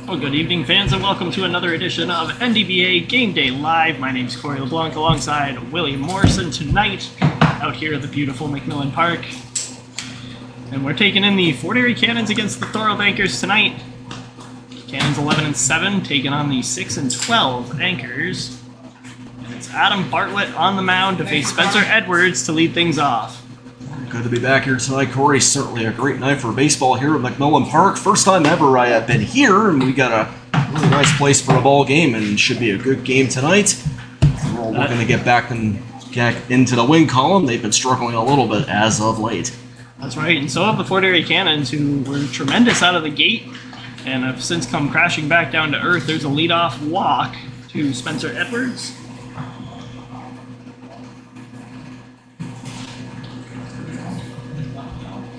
Well, good evening, fans, and welcome to another edition of NDBA Game Day Live. My name's Corey LeBlanc alongside William Morrison tonight out here at the beautiful McMillan Park. And we're taking in the Fort Erie Cannons against the Thorold Anchors tonight. Cannons 11-7 taking on the 6-12 Anchors. And it's Adam Bartlett on the mound to face Spencer Edwards to lead things off. Good to be back here tonight, Corey. Certainly a great night for baseball here at McMillan Park. First time ever I have been here, and we got a really nice place for a ball game, and should be a good game tonight. We're all looking to get back into the win column. They've been struggling a little bit as of late. That's right, and so have the Fort Erie Cannons, who were tremendous out of the gate and have since come crashing back down to earth. There's a leadoff walk to Spencer Edwards.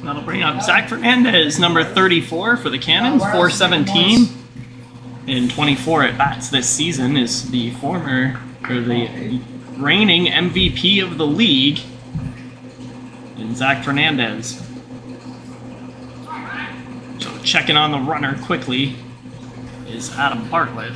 That'll bring up Zach Fernandez, number 34 for the Cannons, 417 in 24 at-bats this season, is the reigning MVP of the league, and Zach Fernandez. So checking on the runner quickly is Adam Bartlett.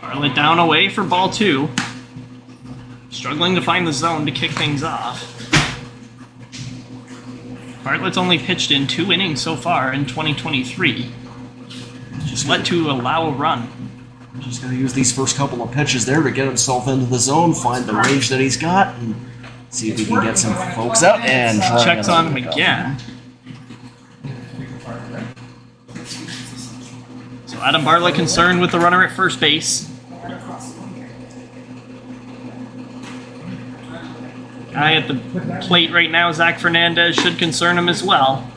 Bartlett down away for ball two. Struggling to find the zone to kick things off. Bartlett's only pitched in 2 innings so far in 2023. Just led to allow a run. Just going to use these first couple of pitches there to get himself into the zone, find the range that he's got, and see if he can get some folks out. And checks on him again. So Adam Bartlett concerned with the runner at first base. Guy at the plate right now, Zach Fernandez, should concern him as well.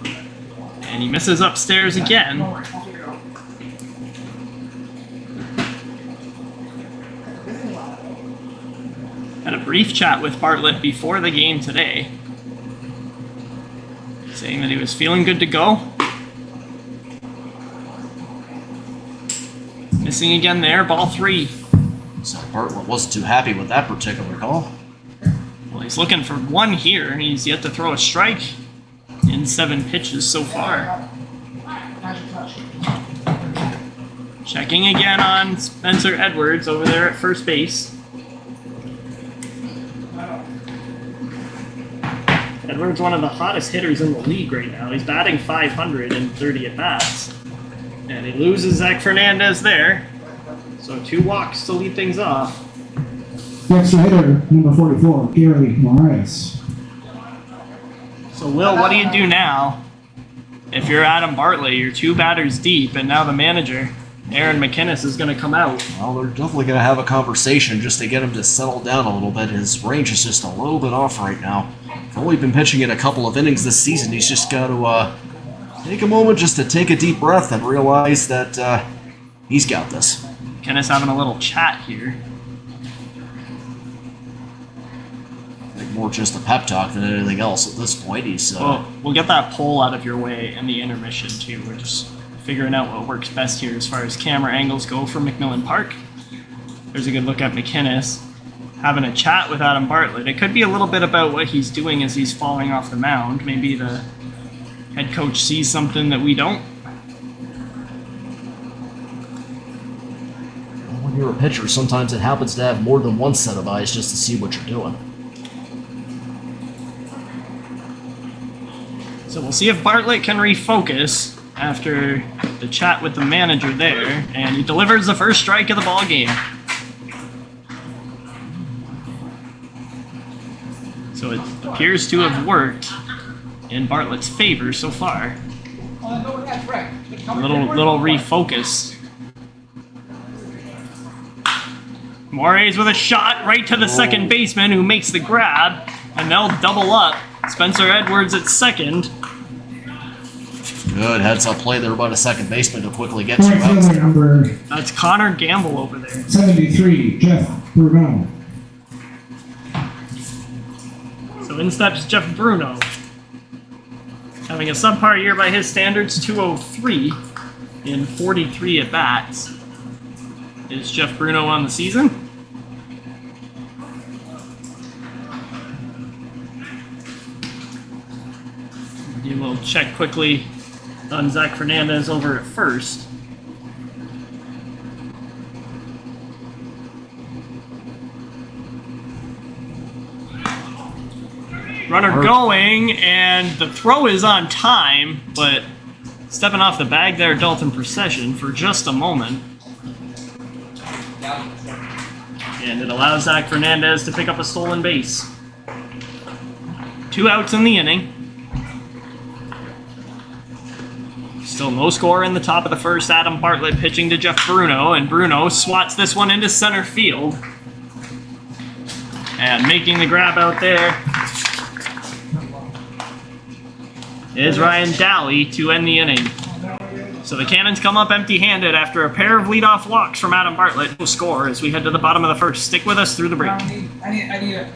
And he misses upstairs again. Had a brief chat with Bartlett before the game today, saying that he was feeling good to go. Missing again there, ball 3. So Bartlett wasn't too happy with that particular call. Well, he's looking for 1 here. He's yet to throw a strike in 7 pitches so far. Checking again on Spencer Edwards over there at first base. Edwards, one of the hottest hitters in the league right now. He's batting .500 in 30 at-bats. And he loses Zach Fernandez there. So 2 walks to lead things off. Next hitter, number 44, Erie Morris. So Will, what do you do now? if you're Adam Bartlett, you're 2 batters deep, and now the manager, Aaron McInnes, is going to come out. Well, they're definitely going to have a conversation just to get him to settle down a little bit. His range is just a little bit off right now. He's only been pitching in a couple of innings this season. He's just got to take a moment just to take a deep breath and realize that he's got this. McInnes having a little chat here. More just a pep talk than anything else at this point. He's Well, we'll get that poll out of your way in the intermission too. We're just figuring out what works best here as far as camera angles go for McMillan Park. There's a good look at McInnes having a chat with Adam Bartlett. It could be a little bit about what he's doing as he's falling off the mound. Maybe the head coach sees something that we don't. When you're a pitcher, sometimes it happens to have more than one set of eyes just to see what you're doing. So we'll see if Bartlett can refocus after the chat with the manager there, and he delivers the first strike of the ball game. So it appears to have worked in Bartlett's favor so far. Little refocus. Moraes with a shot right to the second baseman, who makes the grab, and they'll double up. Spencer Edwards at second. Good heads-up play there by the second baseman to quickly get 2 Point outs. fielder number That's Connor Gamble over there. 73, Jeff Bruno. So in steps Jeff Bruno. Having a subpar year by his standards, 203 in 43 at-bats. Is Jeff Bruno on the season? Do a little check quickly on Zach Fernandez over at first. Runner going, and the throw is on time, but stepping off the bag there, Dalton Procession, for just a moment. And it allows Zach Fernandez to pick up a stolen base. 2 outs in the inning. Still no score in the top of the first. Adam Bartlett pitching to Jeff Bruno, and Bruno swats this one into center field. And making the grab out there is Ryan Daly to end the inning. So the Cannons come up empty-handed after a pair of leadoff walks from Adam Bartlett. No score as we head to the bottom of the first. Stick with us through the break. I need it.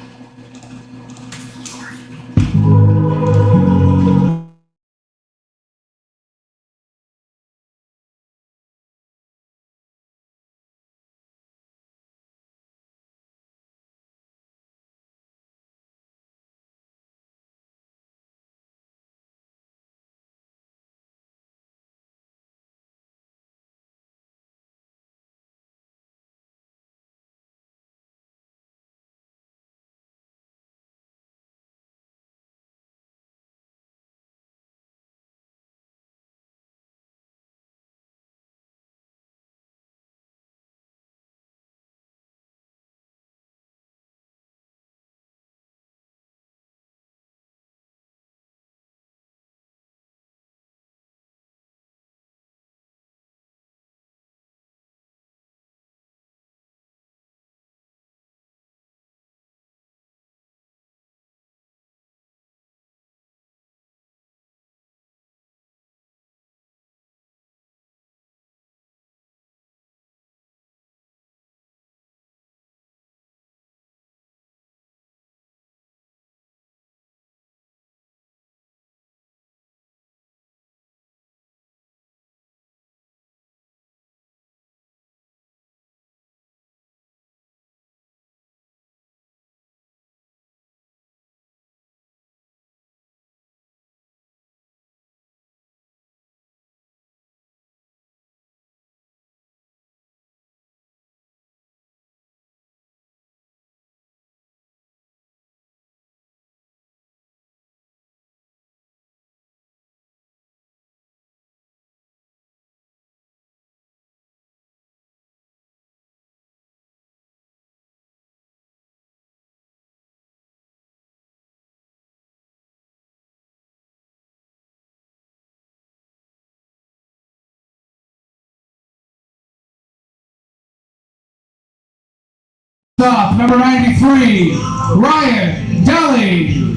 Shortstop, number 93, Ryan Daly.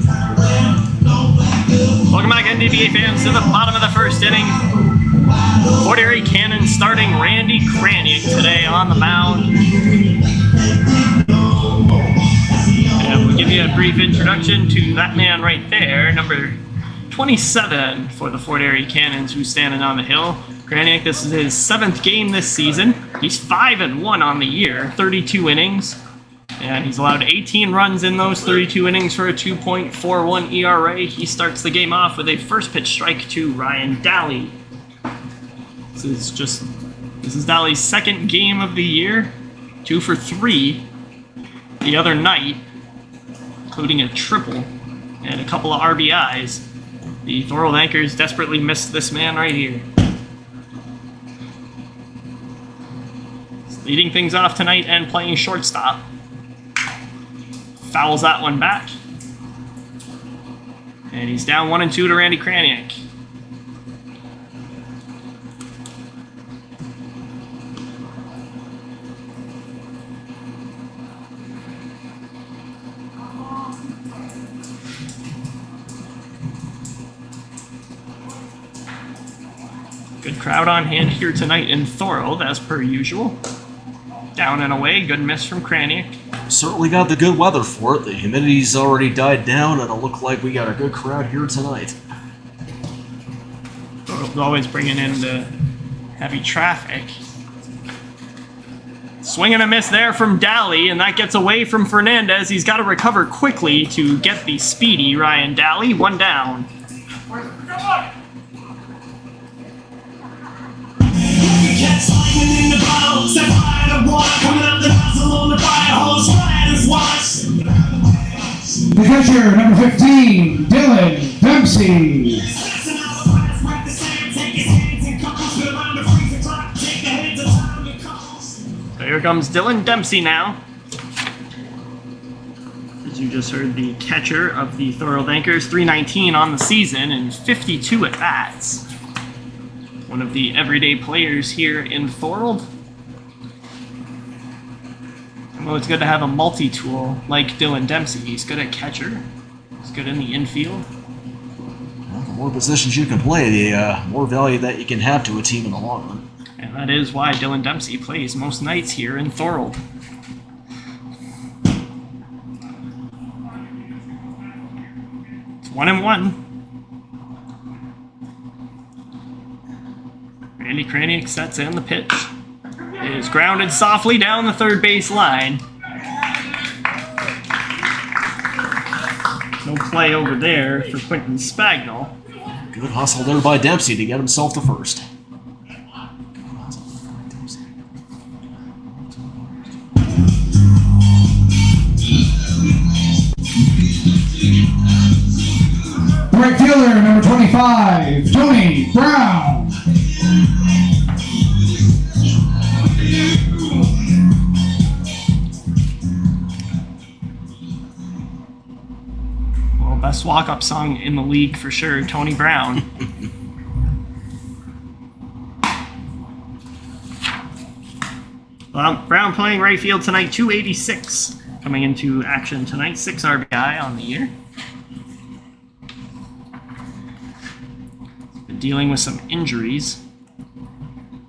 Welcome back, NDBA fans, to the bottom of the first inning. Fort Erie Cannon starting Randy Kraniak today on the mound. And we'll give you a brief introduction to that man right there, number 27 for the Fort Erie Cannons, who's standing on the hill. Kraniak, this is his 7th game this season. He's 5-1 on the year, 32 innings. And he's allowed 18 runs in those 32 innings for a 2.41 ERA. He starts the game off with a first pitch strike to Ryan Daly. This is Daly's 2nd game of the year, 2 for 3 the other night, including a triple and a couple of RBIs. The Thorold Anchors desperately missed this man right here. He's leading things off tonight and playing shortstop. Fouls that one back. And he's down 1-2 to Randy Kraniak. Good crowd on hand here tonight in Thorold, as per usual. Down and away, good miss from Kraniak. Certainly got the good weather for it. The humidity's already died down, and it'll look like we got a good crowd here tonight. Thorold's always bringing in the heavy traffic. Swing and a miss there from Daly, and that gets away from Fernandez. He's got to recover quickly to get the speedy Ryan Daly. 1 down. The catcher, number 15, Dylan Dempsey. So here comes Dylan Dempsey now. As you just heard, the catcher of the Thorold Anchors, 319 on the season and 52 at bats. One of the everyday players here in Thorold. Well, it's good to have a multi-tool like Dylan Dempsey. He's good at catcher. He's good in the infield. Well, the more positions you can play, the more value that you can have to a team in the long run. And that is why Dylan Dempsey plays most nights here in Thorold. It's 1-1. Randy Kraniak sets in the pitch. It is grounded softly down the third base line. No play over there for Quentin Spagnol. Good hustle there by Dempsey to get himself to first. Right fielder, number 25, Tony Brown. Well, best walk-up song in the league for sure, Tony Brown. Well, Brown playing right field tonight, 286 coming into action tonight, 6 RBI on the year. Been dealing with some injuries,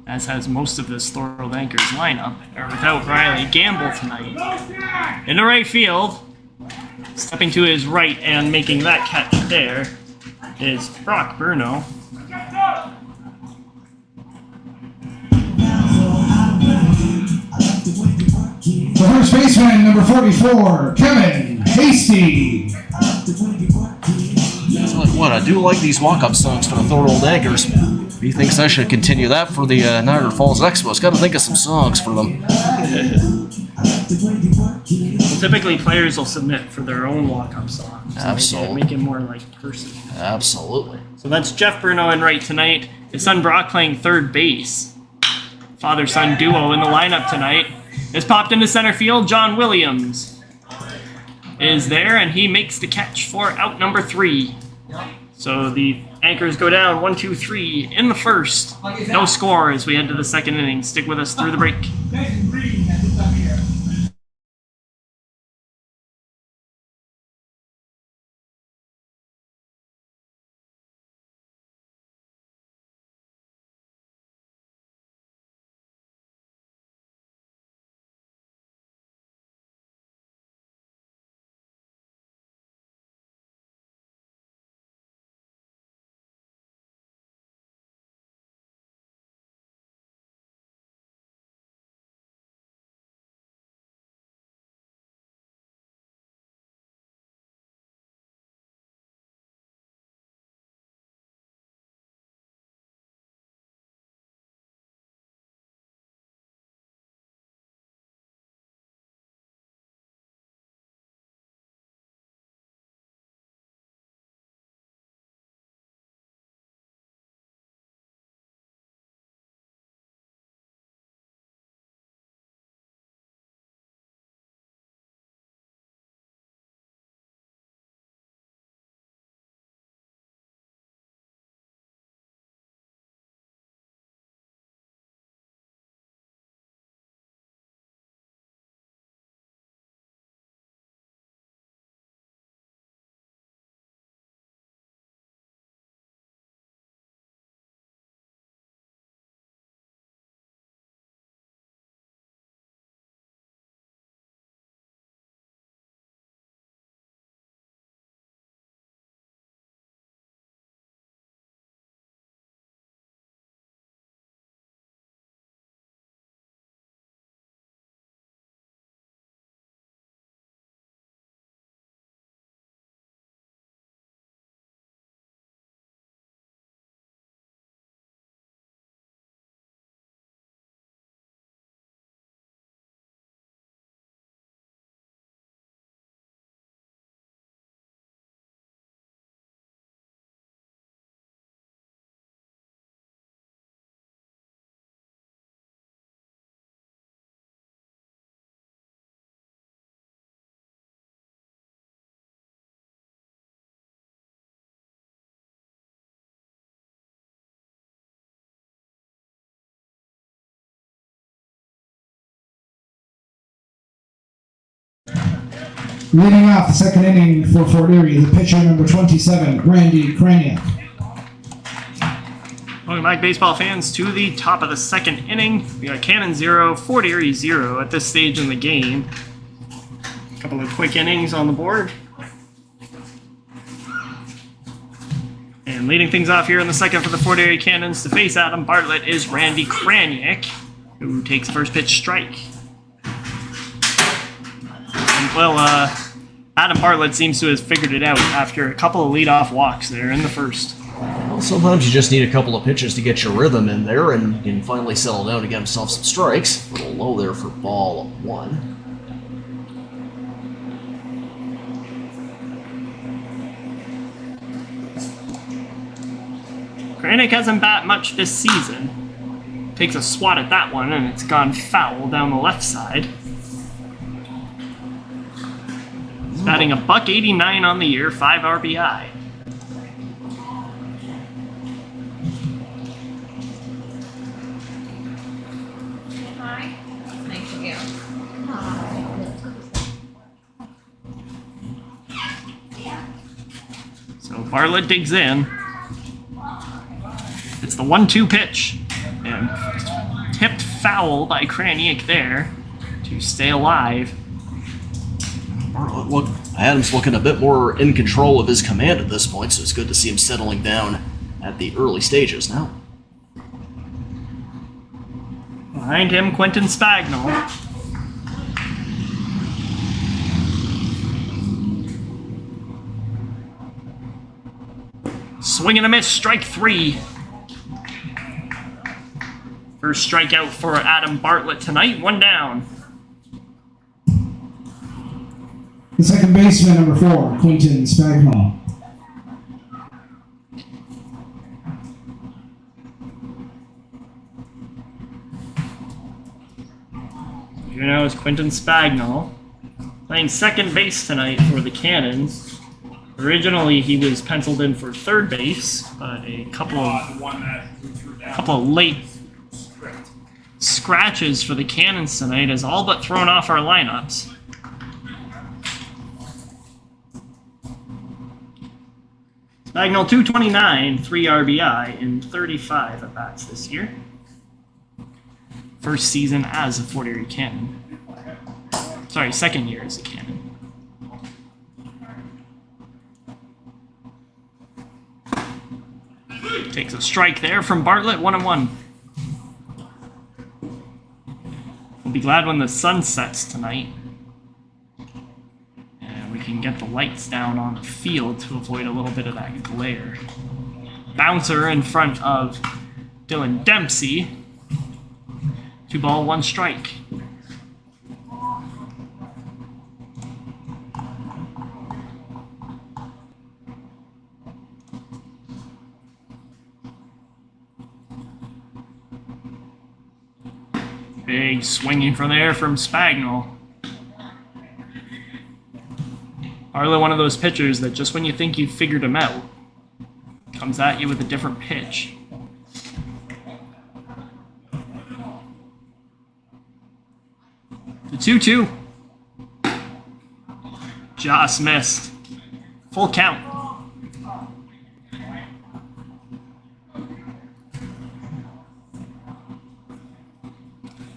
as has most of this Thorold Anchors lineup. Or without Riley Gamble tonight. Into right field, stepping to his right and making that catch there is Brock Bruno. The first baseman, number 44, Kevin Hasty. Tell you what, I do like these walk-up songs for the Thorold Anchors. He thinks I should continue that for the Niagara Falls Expos. Got to think of some songs for them. Well, typically players will submit for their own walk-up songs. Absolutely. Make it more like person. Absolutely. So that's Jeff Bruno in right tonight. His son Brock playing third base. Father-son duo in the lineup tonight. It's popped into center field. John Williams is there, and he makes the catch for out number 3. So the Anchors go down 1-2-3 in the first. No score as we head to the second inning. Stick with us through the break. Leading off the second inning for Fort Erie, the pitcher number 27, Randy Kraniak. Welcome back, baseball fans, to the top of the second inning. We got Cannon 0, Fort Erie 0 at this stage in the game. A couple of quick innings on the board. And leading things off here in the second for the Fort Erie Cannons to face Adam Bartlett is Randy Kraniak, who takes first pitch strike. And, well, Adam Bartlett seems to have figured it out after a couple of leadoff walks there in the first. Well, sometimes you just need a couple of pitches to get your rhythm in there and can finally settle down to get himself some strikes. A little low there for ball 1. Kraniak hasn't bat much this season. Takes a swat at that one, and it's gone foul down the left side. He's batting a .189 on the year, 5 RBI. Hi. Thank you. So Bartlett digs in. It's the 1-2 pitch. And tipped foul by Kraniak there to stay alive. Look, Adams looking a bit more in control of his command at this point, so it's good to see him settling down at the early stages now. Behind him, Quentin Spagnol. Swing and a miss, strike 3. First strikeout for Adam Bartlett tonight, 1 down. The second baseman, number 4, Quentin Spagnol. Here now is Quentin Spagnol, playing second base tonight for the Cannons. Originally, he was penciled in for third base, but a couple of late scratches for the Cannons tonight has all but thrown off our lineups. Spagnol 229, 3 RBI in 35 at-bats this year. First season as a Fort Erie Cannon. Sorry, second year as a Cannon. Takes a strike there from Bartlett, 1-1. We'll be glad when the sun sets tonight. And we can get the lights down on the field to avoid a little bit of that glare. Bouncer in front of Dylan Dempsey. 2 ball, 1 strike. Big swinging from there from Spagnol. Bartlett, one of those pitchers that just when you think you've figured him out, comes at you with a different pitch. The 2-2. Just missed. Full count.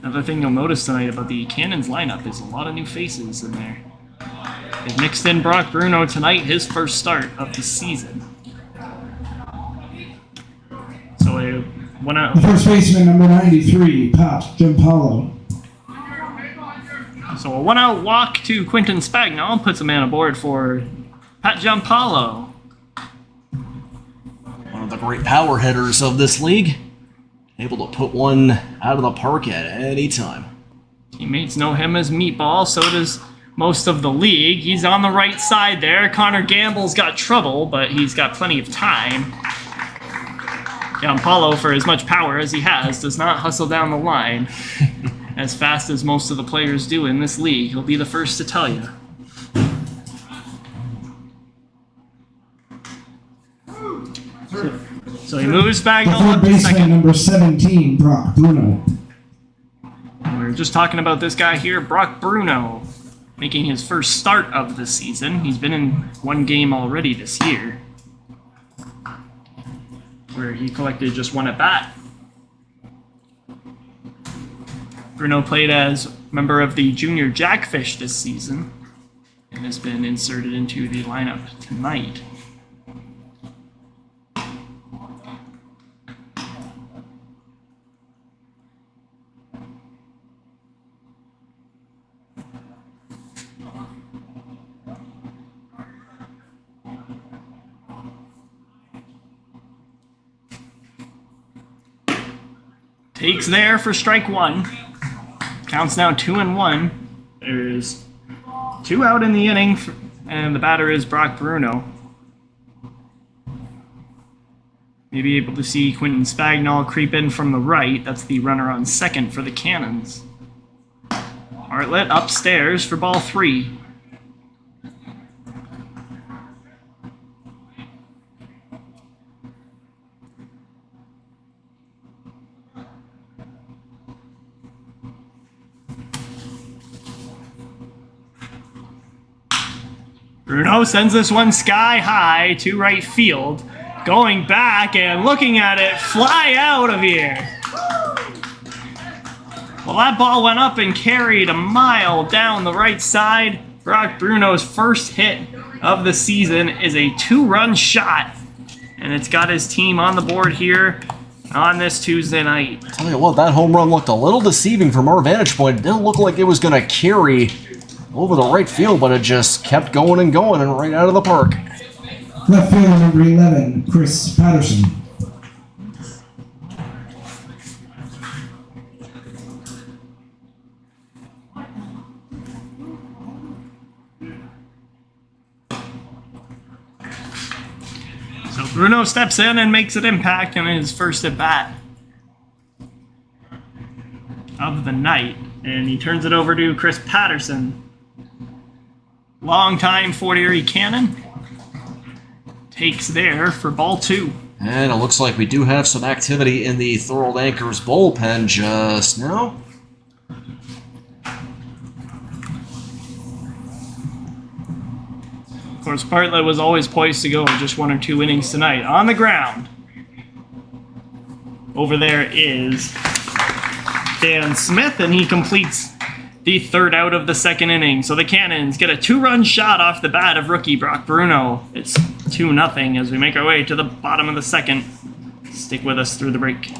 Another thing you'll notice tonight about the Cannons lineup is a lot of new faces in there. They've mixed in Brock Bruno tonight, his first start of the season. So a The first baseman, number 93, Pat Giampaolo. So a 1-out walk to Quentin Spagnol puts a man aboard for Pat Giampaolo. One of the great power hitters of this league. Able to put one out of the park at any time. Teammates know him as Meatball, so does most of the league. He's on the right side there. Connor Gamble's got trouble, but he's got plenty of time. Giampaolo, for as much power as he has, does not hustle down the line as fast as most of the players do in this league. He'll be the first to tell you. So he moves back The up third to baseman, second. number 17, Brock Bruno. We were just talking about this guy here, Brock Bruno. making his first start of the season. He's been in one game already this year, where he collected just one at bat. Bruno played as a member of the Junior Jackfish this season and has been inserted into the lineup tonight. Takes there for strike one. Counts now 2-1. There's 2 out in the inning, and the batter is Brock Bruno. Maybe able to see Quentin Spagnol creep in from the right. That's the runner on second for the Cannons. Bartlett upstairs for ball 3. Bruno sends this one sky high to right field. Going back and looking at it fly out of here. Well, that ball went up and carried a mile down the right side. Brock Bruno's first hit of the season is a 2-run shot. And it's got his team on the board here on this Tuesday night. Tell you what, that home run looked a little deceiving from our vantage point. It didn't look like it was going to carry over the right field, but it just kept going and going and right out of the park. Left fielder number 11, Chris Patterson. So Bruno steps in and makes an impact in his first at bat of the night, and he turns it over to Chris Patterson. Longtime Fort Erie Cannon. Takes there for ball 2. And it looks like we do have some activity in the Thorold Anchors bullpen just now. Of course, Bartlett was always poised to go just 1 or 2 innings tonight. On the ground. Over there is Dan Smith, and he completes the 3rd out of the 2nd inning. So the Cannons get a 2-run shot off the bat of rookie Brock Bruno. It's 2-0 as we make our way to the bottom of the 2nd. Stick with us through the break.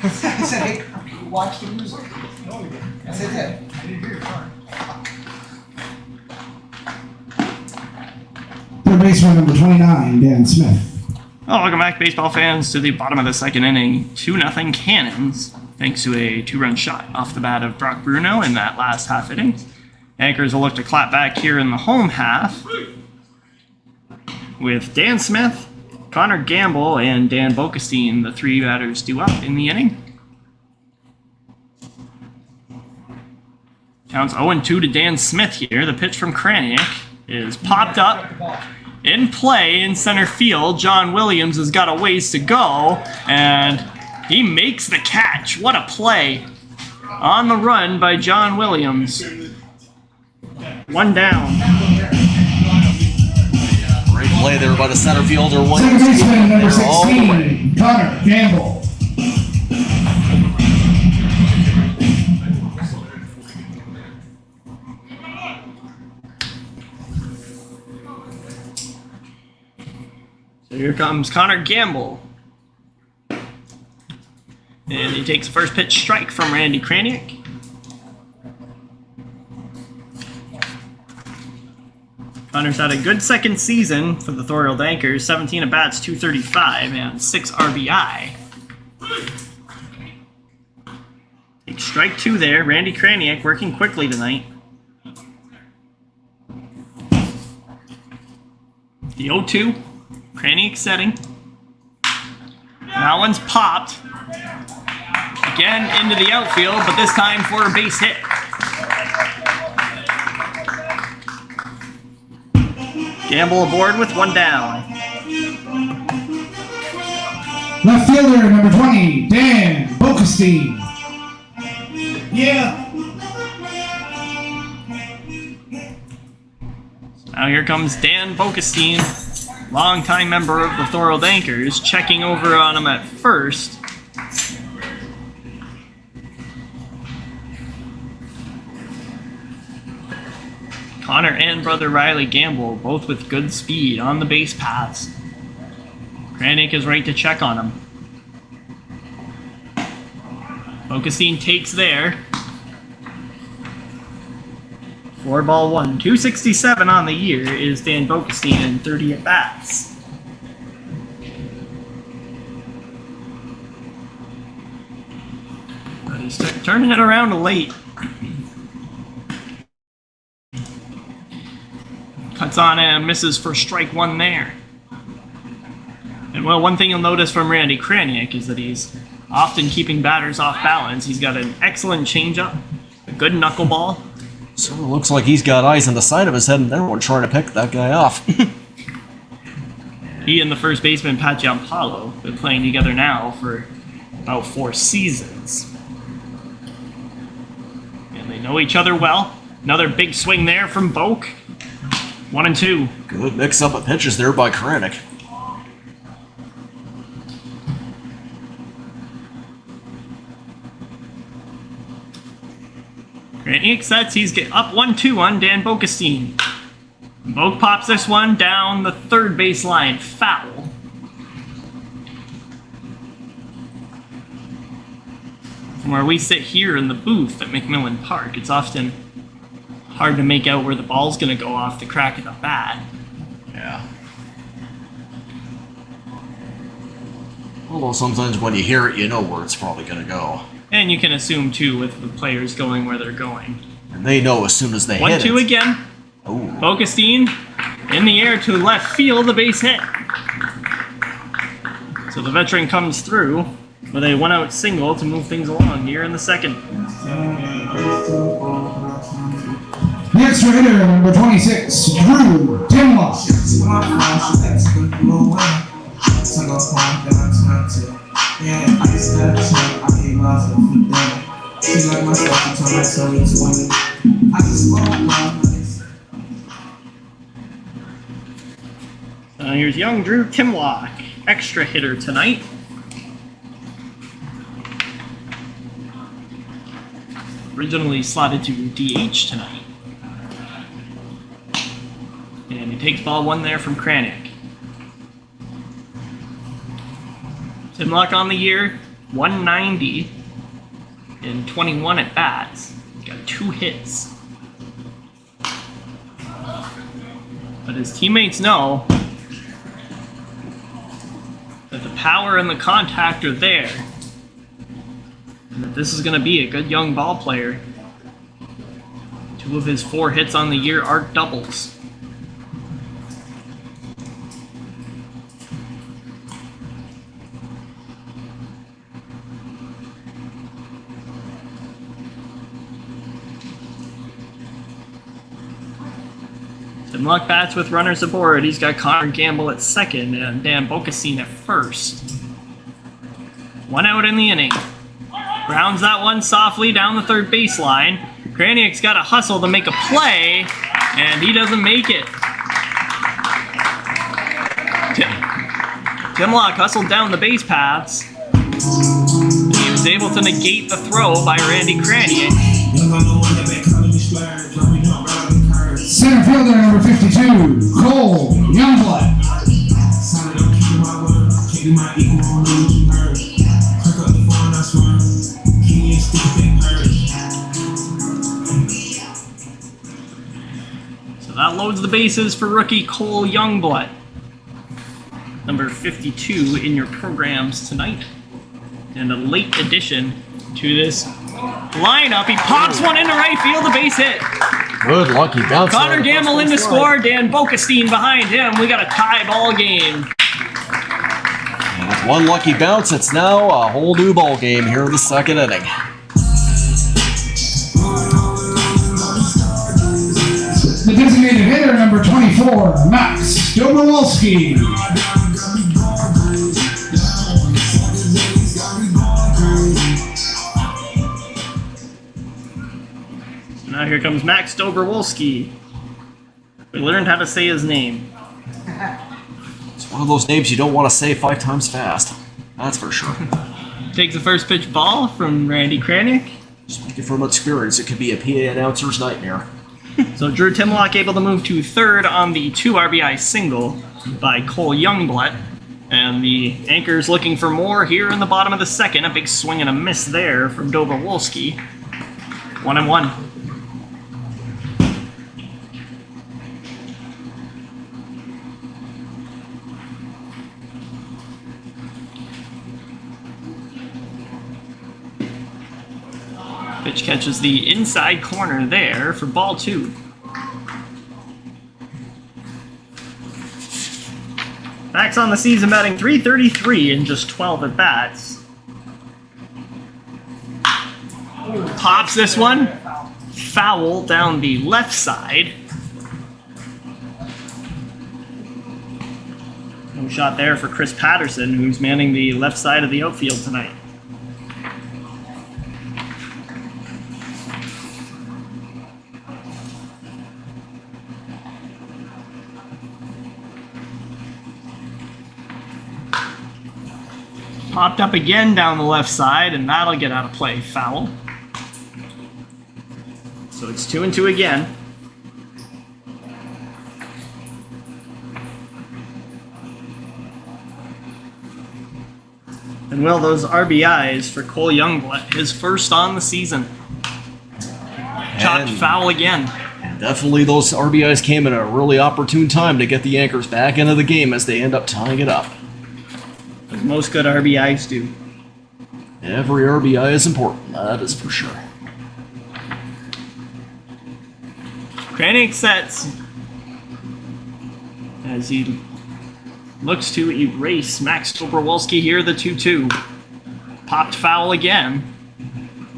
I said, hey, watch the music. No, we didn't. Yes, I did. I didn't hear your car. Third baseman number 29, Dan Smith. Oh, welcome back, baseball fans, to the bottom of the 2nd inning. 2-0 Cannons, thanks to a 2-run shot off the bat of Brock Bruno in that last half inning. Anchors will look to clap back here in the home half with Dan Smith Connor Gamble and Dan Bokestein, the three batters due up in the inning. Counts 0-2 to Dan Smith here. The pitch from Kraniak is popped up. In play in center field, John Williams has got a ways to go, and he makes the catch. What a play on the run by John Williams. One down. Great play there by the center fielder. Second baseman number They're all the way. 16, Connor Gamble. So here comes Connor Gamble. And he takes the first pitch strike from Randy Kraniak. Connor's had a good second season for the Thorold Anchors, 17 at-bats, 235, and 6 RBI. Takes strike 2 there. Randy Kraniak working quickly tonight. The 0-2. Kraniak setting. That one's popped. Again into the outfield, but this time for a base hit. Gamble aboard with one down. Left fielder number 20, Dan Bokestein. Yeah. Now here comes Dan Bokestein, longtime member of the Thorold Anchors, checking over on him at first. Connor and brother Riley Gamble, both with good speed on the base paths. Kraniak is right to check on him. Bokestein takes there. 4-1. 267 on the year is Dan Bokestein in 30 at-bats. But he's turning it around late. Cuts on and misses for strike 1 there. And well, one thing you'll notice from Randy Kraniak is that he's often keeping batters off balance. He's got an excellent changeup, a good knuckleball. Sort of looks like he's got eyes on the side of his head and everyone trying to pick that guy off. He and the first baseman, Pat Giampaolo, have been playing together now for about 4 seasons. And they know each other well. Another big swing there from Boke. 1-2. Good mix up of pitches there by Kraniak. Kraniak sets, he's up 1-2 on Dan Bokestein. Boke pops this one down the third baseline, foul. From where we sit here in the booth at McMillan Park, it's often hard to make out where the ball's going to go off the crack of the bat. Yeah. Although sometimes when you hear it, you know where it's probably going to go. And you can assume, too, with the players going where they're going. And they know as soon as they hit it. 1-2 again. Oh. Bokestein in the air to left field, the base hit. So the veteran comes through with a 1-out single to move things along here in the second. The extra hitter number 26, Drew Timlock. Here's young Drew Timlock, extra hitter tonight. Originally slotted to DH tonight. And he takes ball 1 there from Kraniak. Timlock on the year, 190 in 21 at-bats. Got 2 hits. But his teammates know that the power and the contact are there. And that this is going to be a good young ball player. 2 of his 4 hits on the year are doubles. Tim Luck bats with runners aboard. He's got Connor Gamble at second and Dan Bocasine at first. 1 out in the inning. Grounds that one softly down the third baseline. Kraniak's got to hustle to make a play, and he doesn't make it. Tim Luck hustled down the base paths. He was able to negate the throw by Randy Kraniak. Center fielder number 52, Cole Youngblood. So that loads the bases for rookie Cole Youngblood. Number 52 in your programs tonight. And a late addition to this lineup. He pops one into right field, a base hit. Good lucky bounce. Connor Gamble in to score, Dan Bocasine behind him. We got a tie ball game. And with one lucky bounce, it's now a whole new ball game here in the second inning. The designated hitter number 24, Max Dobrowolski. Now here comes Max Dobrowolski. We learned how to say his name. It's one of those names you don't want to say 5 times fast. That's for sure. Takes the first pitch ball from Randy Kraniak. Speaking from experience, it could be a PA announcer's nightmare. So Drew Timlock able to move to third on the 2 RBI single by Cole Youngblood. And the Anchors looking for more here in the bottom of the second. A big swing and a miss there from Dobrowolski. 1-1. Pitch catches the inside corner there for ball 2. Max on the season batting .333 in just 12 at bats. Pops this one. Foul down the left side. No shot there for Chris Patterson, who's manning the left side of the outfield tonight. Popped up again down the left side, and that'll get out of play. Foul. So it's 2-2 again. And will those RBIs for Cole Youngblood, his first on the season. Chopped foul again. And definitely those RBIs came at a really opportune time to get the Anchors back into the game as they end up tying it up. As most good RBIs do. Every RBI is important, that is for sure. Kraniak sets as he looks to erase Max Dobrowolski here, the 2-2. Popped foul again.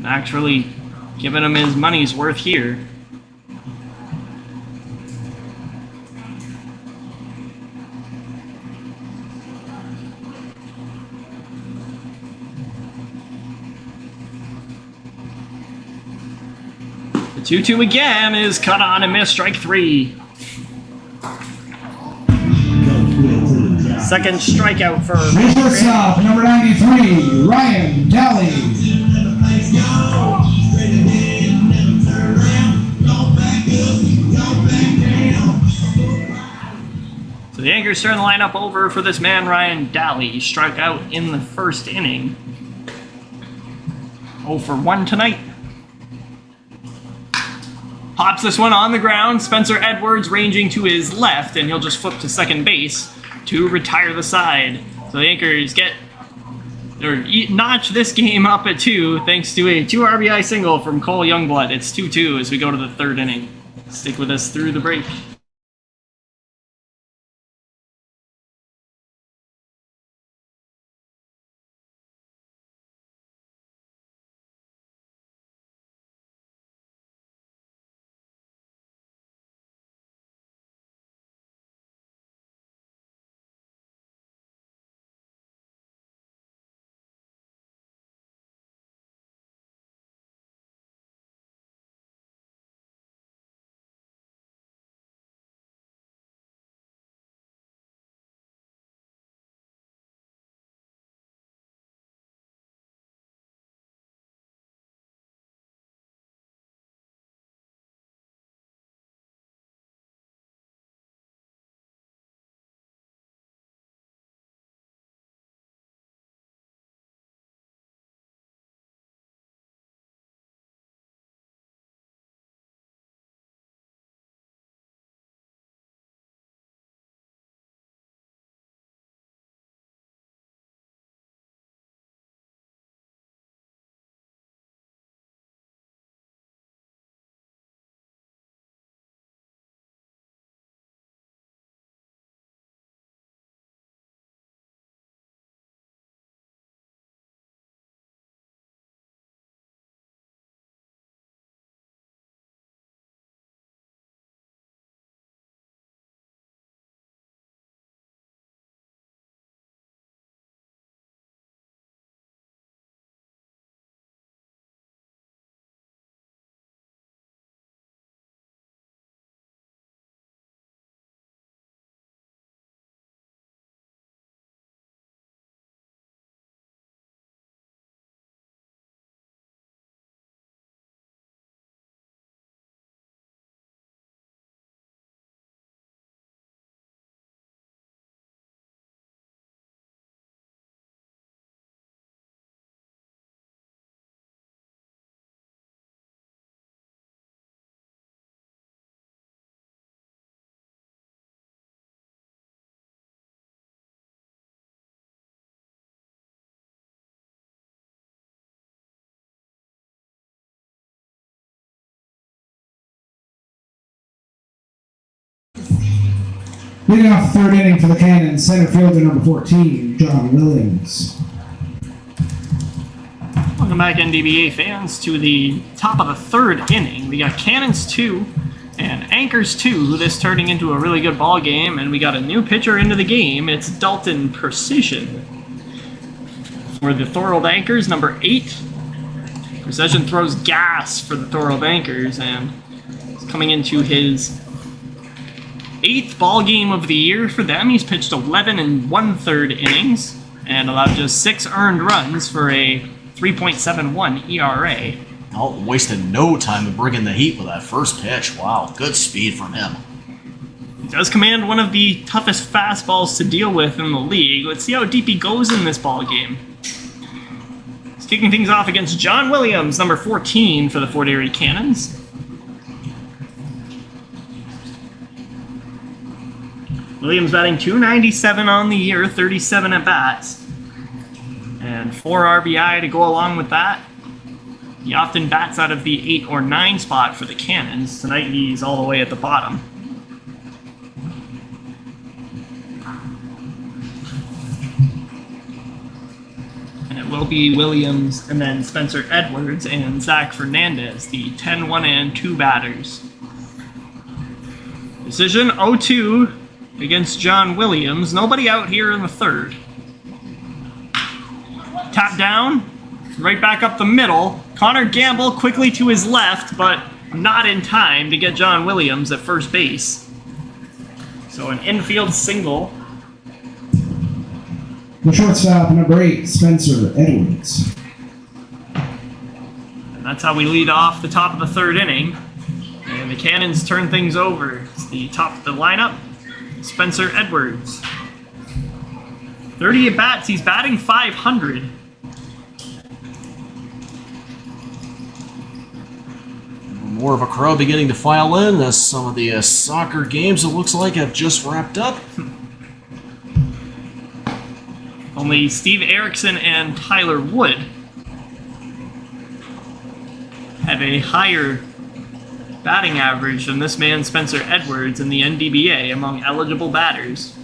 Actually giving him his money's worth here. The 2-2 again is cut on and missed, strike 3. Second strikeout for Shortstop number 93, Ryan Daly. So the Anchors turn the lineup over for this man, Ryan Daly. He struck out in the first inning. 0 for 1 tonight. Pops this one on the ground. Spencer Edwards ranging to his left, and he'll just flip to second base to retire the side. So the Anchors notch this game up at 2 thanks to a 2 RBI single from Cole Youngblood. It's 2-2 as we go to the third inning. Stick with us through the break. Leading off the third inning for the Cannons, center fielder number 14, John Williams. Welcome back, NDBA fans, to the top of the third inning. We got Cannons 2 and Anchors 2, this turning into a really good ball game, and we got a new pitcher into the game. It's Dalton Precision. For the Thorold Anchors, number 8. Precision throws gas for the Thorold Anchors, and he's coming into his 8th ball game of the year for them. He's pitched 11 1/3 innings and allowed just 6 earned runs for a 3.71 ERA. Oh, wasted no time in bringing the heat with that first pitch. Wow, good speed from him. He does command one of the toughest fastballs to deal with in the league. Let's see how deep he goes in this ball game. He's kicking things off against John Williams, number 14 for the Fort Erie Cannons. Williams batting .297 on the year, 37 at-bats, and 4 RBI to go along with that. He often bats out of the 8 or 9 spot for the Cannons. Tonight he's all the way at the bottom. And it will be Williams and then Spencer Edwards and Zach Fernandez, the 10-1-2 batters. Decision 0-2 against John Williams. Nobody out here in the third. Tap down, right back up the middle. Connor Gamble quickly to his left, but not in time to get John Williams at first base. So an infield single. The shortstop, number 8, Spencer Edwards. And that's how we lead off the top of the third inning. And the Cannons turn things over. It's the top of the lineup, Spencer Edwards. 30 at-bats, he's batting .500. More of a crowd beginning to file in as some of the soccer games, it looks like, have just wrapped up. Only Steve Erickson and Tyler Wood have a higher batting average than this man Spencer Edwards in the NDBA among eligible batters.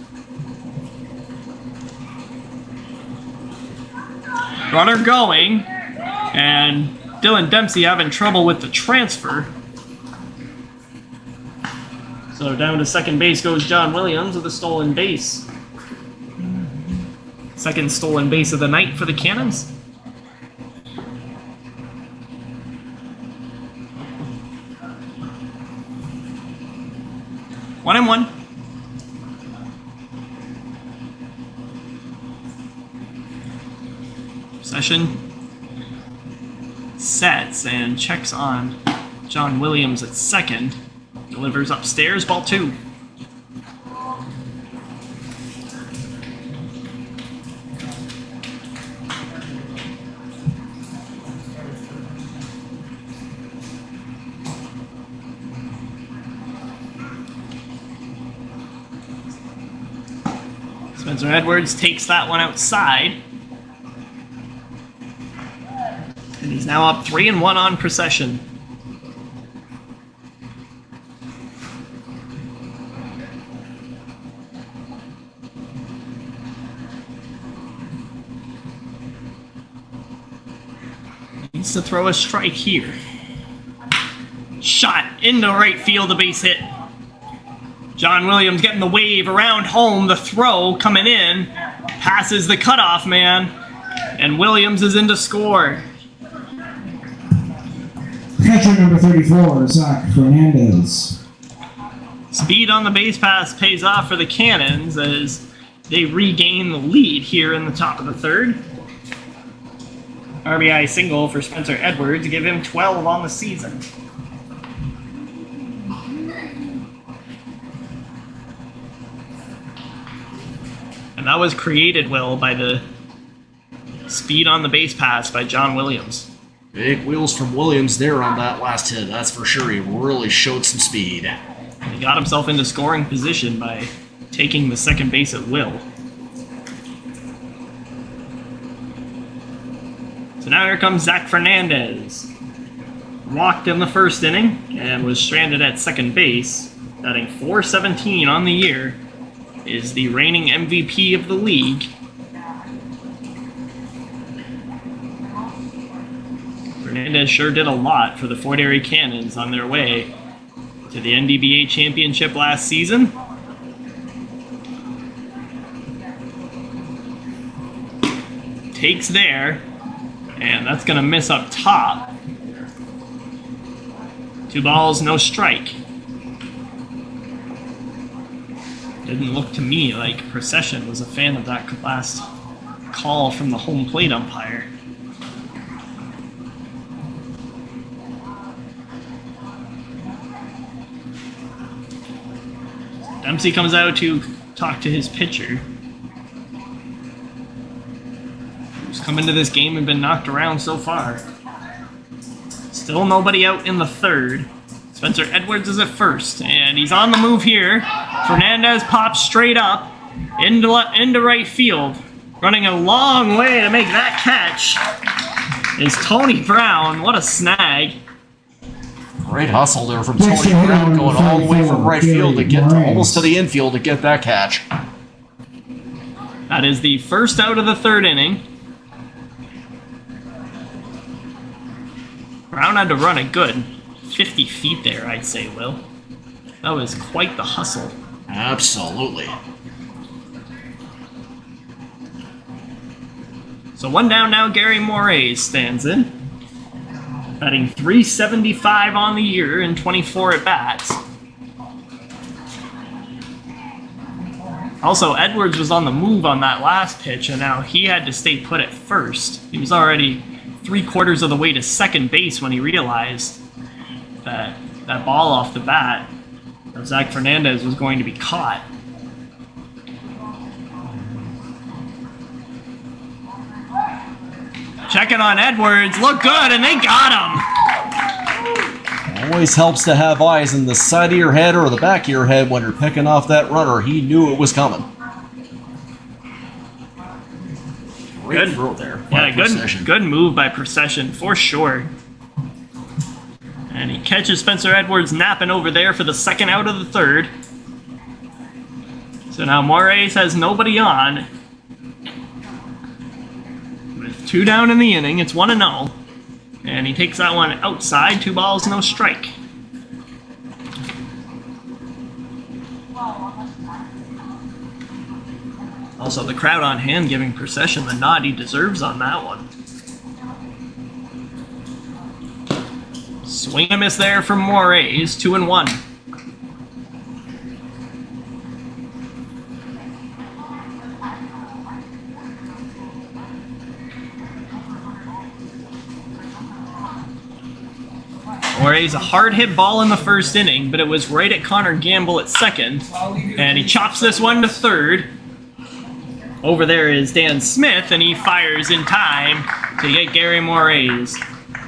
Runner going, and Dylan Dempsey having trouble with the transfer. So down to second base goes John Williams with a stolen base. Second stolen base of the night for the Cannons. One and one. Session sets and checks on John Williams at second. Delivers upstairs, ball 2. Spencer Edwards takes that one outside. And he's now up 3-1 on Procession. Needs to throw a strike here. Shot into right field, a base hit. John Williams getting the wave around home, the throw coming in, passes the cutoff man, and Williams is in to score. Catcher number 34, Zach Fernandez. Speed on the base pass pays off for the Cannons as they regain the lead here in the top of the third. RBI single for Spencer Edwards, give him 12 on the season. And that was created well by the speed on the base pass by John Williams. Big wheels from Williams there on that last hit, that's for sure. He really showed some speed. He got himself into scoring position by taking the second base at will. So now here comes Zach Fernandez. Walked in the first inning and was stranded at second base, batting .417 on the year. is the reigning MVP of the league. Fernandez sure did a lot for the Fort Erie Cannons on their way to the NDBA championship last season. Takes there, and that's going to miss up top. 2 balls, no strike. Didn't look to me like Procession was a fan of that last call from the home plate umpire. Dempsey comes out to talk to his pitcher, who's come into this game and been knocked around so far. Still nobody out in the third. Spencer Edwards is at first, and he's on the move here. Fernandez pops straight up into right field. Running a long way to make that catch is Tony Brown. What a snag. Great hustle there from Tony Brown, going all the way from right field to get almost to the infield to get that catch. That is the first out of the third inning. Brown had to run a good 50 feet there, I'd say, Will. That was quite the hustle. Absolutely. So 1 down now, Gary Moraes stands in. Batting .375 on the year and 24 at-bats. Also, Edwards was on the move on that last pitch, and now he had to stay put at first. He was already 3/4 of the way to second base when he realized that that ball off the bat of Zach Fernandez was going to be caught. Checking on Edwards, look good, and they got him! Always helps to have eyes in the side of your head or the back of your head when you're picking off that runner. He knew it was coming. Great throw there. Yeah, good move by Procession, for sure. And he catches Spencer Edwards napping over there for the second out of the third. So now Moraes has nobody on. With 2 down in the inning, it's 1-0. And he takes that one outside, 2 balls, no strike. Also, the crowd on hand giving Procession the nod he deserves on that one. Swing and a miss there from Moraes, 2-1. Moraes, a hard hit ball in the first inning, but it was right at Connor Gamble at second. And he chops this one to third. Over there is Dan Smith, and he fires in time to get Gary Moraes.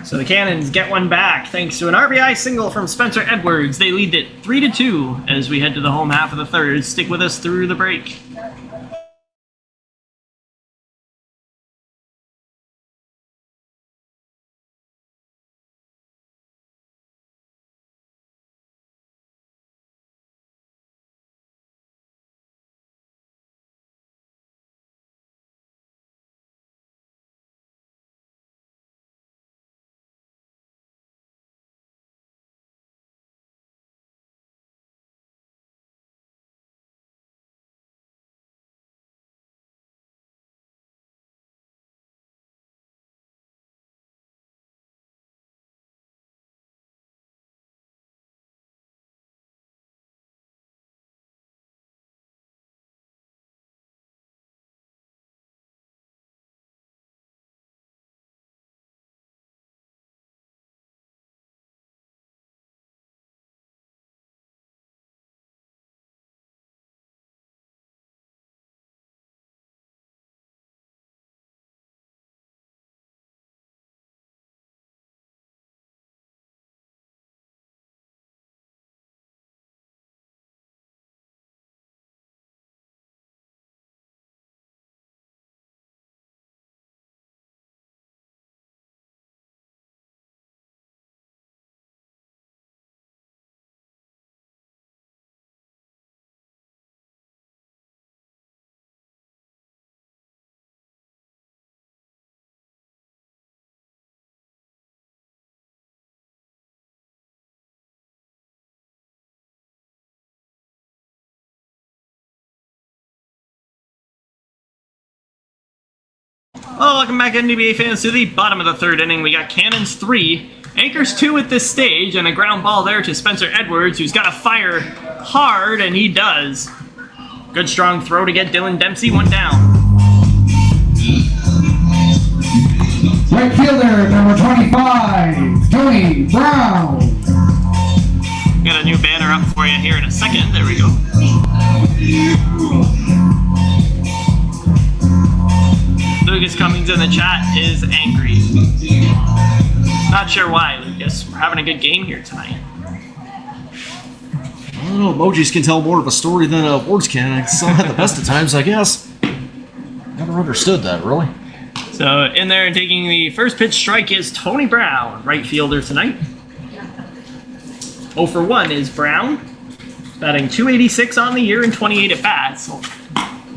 So the Cannons get one back thanks to an RBI single from Spencer Edwards. They lead it 3-2 as we head to the home half of the third. Stick with us through the break. Well, welcome back, NDBA fans, to the bottom of the third inning. We got Cannons 3, Anchors 2 at this stage, and a ground ball there to Spencer Edwards, who's got to fire hard, and he does. Good strong throw to get Dylan Dempsey, one down. Right fielder, number 25, Tony Brown. Got a new banner up for you here in a second. There we go. Lucas Cummings in the chat is angry. Not sure why, Lucas. We're having a good game here tonight. I don't know, emojis can tell more of a story than words can. Some at the best of times, I guess. Never understood that, really. So in there and taking the first pitch strike is Tony Brown, right fielder tonight. 0 for 1 is Brown, batting .286 on the year and 28 at bats,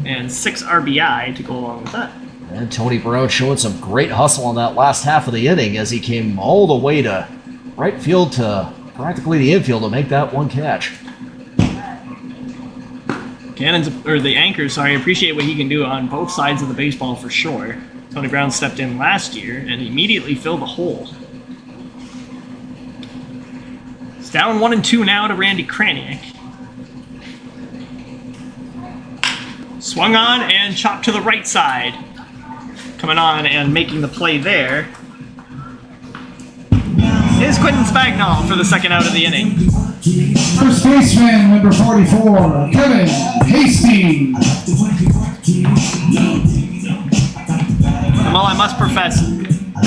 and 6 RBI to go along with that. And Tony Brown showing some great hustle on that last half of the inning as he came all the way to right field to practically the infield to make that one catch. Cannons, or the Anchors, sorry, appreciate what he can do on both sides of the baseball for sure. Tony Brown stepped in last year and immediately filled the hole. It's down 1-2 now to Randy Kraniak. Swung on and chopped to the right side. Coming on and making the play there is Quentin Spagnol for the second out of the inning. First baseman, number 44, Kevin Hasty. And while I must profess,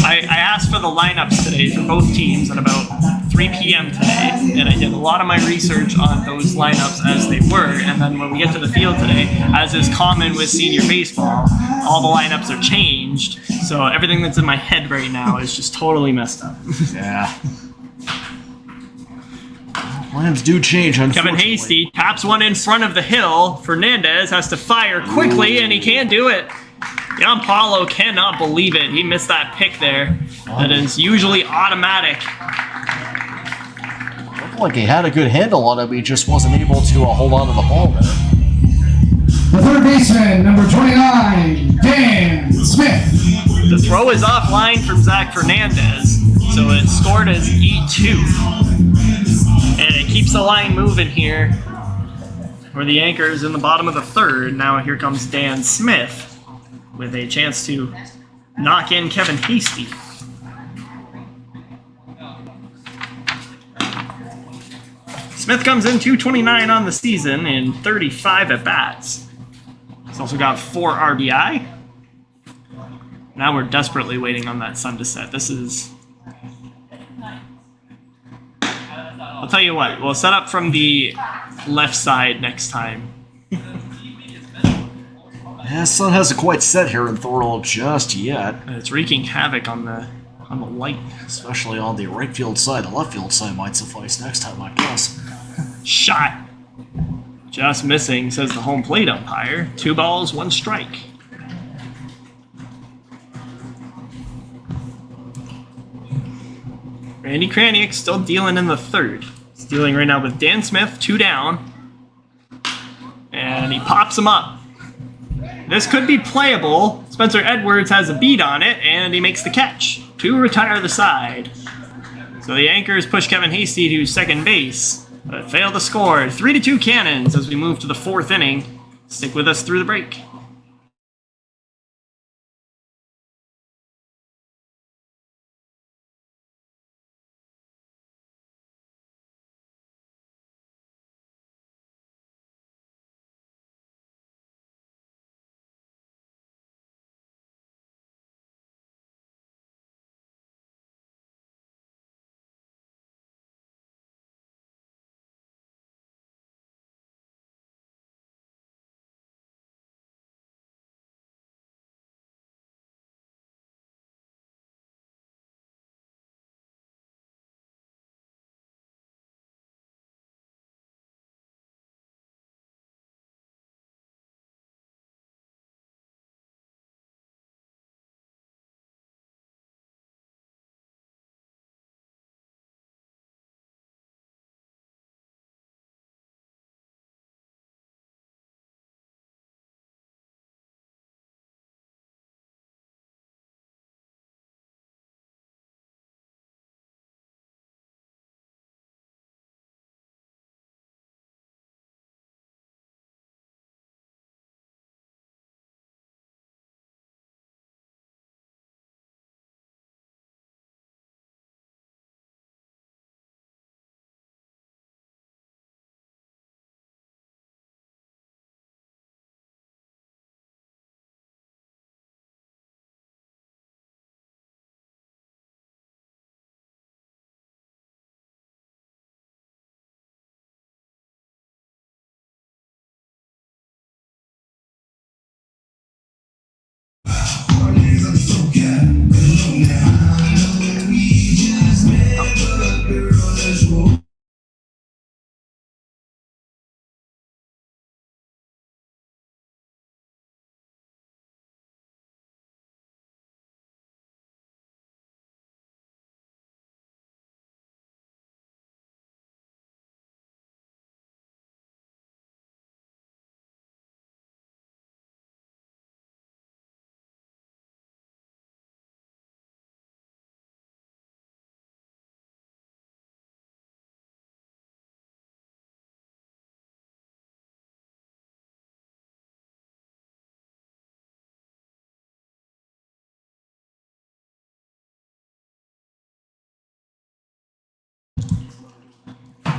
I asked for the lineups today for both teams at about 3 p.m. today, and I did a lot of my research on those lineups as they were, and then when we get to the field today, as is common with senior baseball, all the lineups are changed, so everything that's in my head right now is just totally messed up. Yeah. Plans do change, unfortunately. Kevin Hasty taps one in front of the hill. Fernandez has to fire quickly, and he can't do it. Gianpaolo cannot believe it. He missed that pick there. That is usually automatic. Looked like he had a good handle on it, but he just wasn't able to hold on to the ball there. The third baseman, number 29, Dan Smith. The throw is offline from Zach Fernandez, so it's scored as E2. And it keeps the line moving here for the Anchors in the bottom of the third. Now here comes Dan Smith with a chance to knock in Kevin Hasty. Smith comes in .229 on the season in 35 at bats. He's also got 4 RBI. Now we're desperately waiting on that sun to set. This is... I'll tell you what, we'll set up from the left side next time. Yeah, sun hasn't quite set here in Thorold just yet. And it's wreaking havoc on the light. Especially on the right field side. The left field side might suffice next time, I guess. Shot. Just missing, says the home plate umpire. 2 balls, 1 strike. Randy Kraniak still dealing in the third. He's dealing right now with Dan Smith, 2 down. And he pops him up. This could be playable. Spencer Edwards has a beat on it, and he makes the catch to retire the side. So the Anchors push Kevin Hasty to second base, but fail to score. 3-2 Cannons as we move to the 4th inning. Stick with us through the break.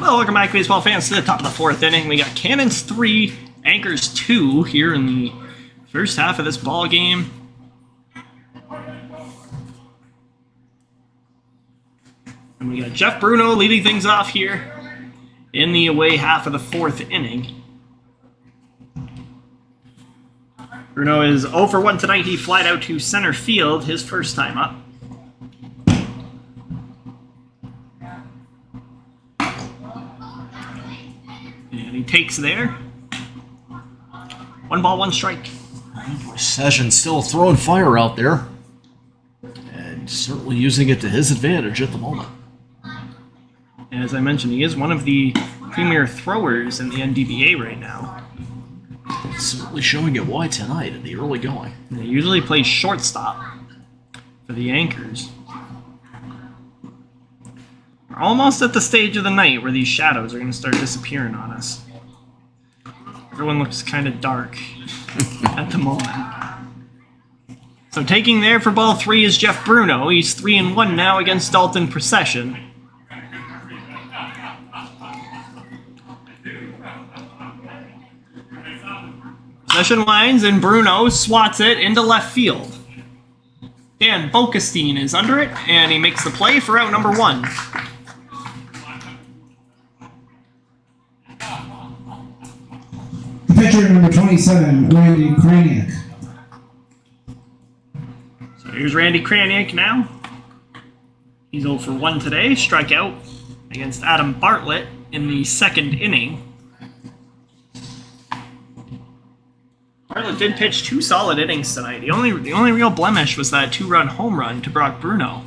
Well, welcome back, baseball fans, to the top of the fourth inning. We got Cannons 3, Anchors 2 here in the first half of this ball game. And we got Jeff Bruno leading things off here in the away half of the fourth inning. Bruno is 0 for 1 tonight. He flied out to center field his first time up. And he takes there. 1 ball, 1 strike. Session still throwing fire out there. And certainly using it to his advantage at the moment. As I mentioned, he is one of the premier throwers in the NDBA right now. Certainly showing it wide tonight in the early going. And he usually plays shortstop for the Anchors. We're almost at the stage of the night where these shadows are going to start disappearing on us. Everyone looks kind of dark at the moment. So taking there for ball 3 is Jeff Bruno. He's 3-1 now against Dalton Procession. Procession lines and Bruno swats it into left field. Dan Bokestein is under it, and he makes the play for out number 1. The pitcher, number 27, Randy Kraniak. So here's Randy Kraniak now. He's 0 for 1 today, strikeout against Adam Bartlett in the second inning. Bartlett did pitch 2 solid innings tonight. The only real blemish was that 2-run home run to Brock Bruno.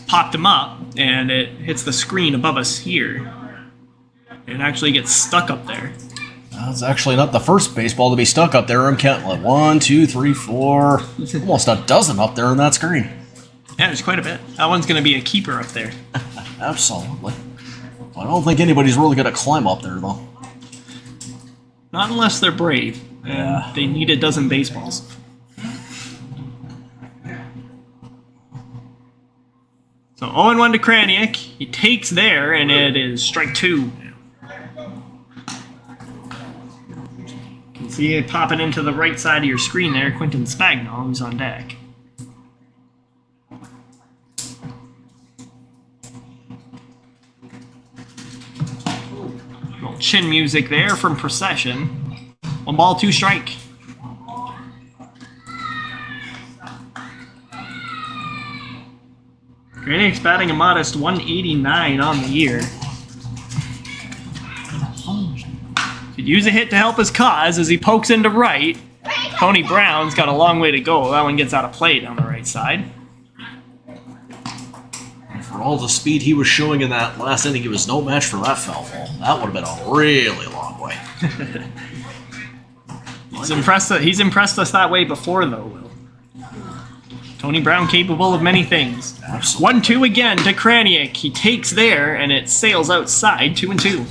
Popped him up, and it hits the screen above us here. It actually gets stuck up there. That's actually not the first baseball to be stuck up there. I'm counting like 1, 2, 3, 4, almost a dozen up there on that screen. Yeah, there's quite a bit. That one's going to be a keeper up there. Absolutely. I don't think anybody's really going to climb up there, though. Not unless they're brave. And they need a dozen baseballs. So 0-1 to Kraniak. He takes there, and it is strike 2. You can see it popping into the right side of your screen there. Quentin Spagnol, who's on deck. Little chin music there from Procession. 1 ball, 2 strike. Kraniak's batting a modest 189 on the year. Could use a hit to help his cause as he pokes into right. Tony Brown's got a long way to go. That one gets out of play down the right side. For all the speed he was showing in that last inning, he was no match for that foul ball. That would have been a really long way. He's impressed us that way before, though, Will. Tony Brown capable of many things. Absolutely. 1-2 again to Kraniak. He takes there, and it sails outside, 2-2.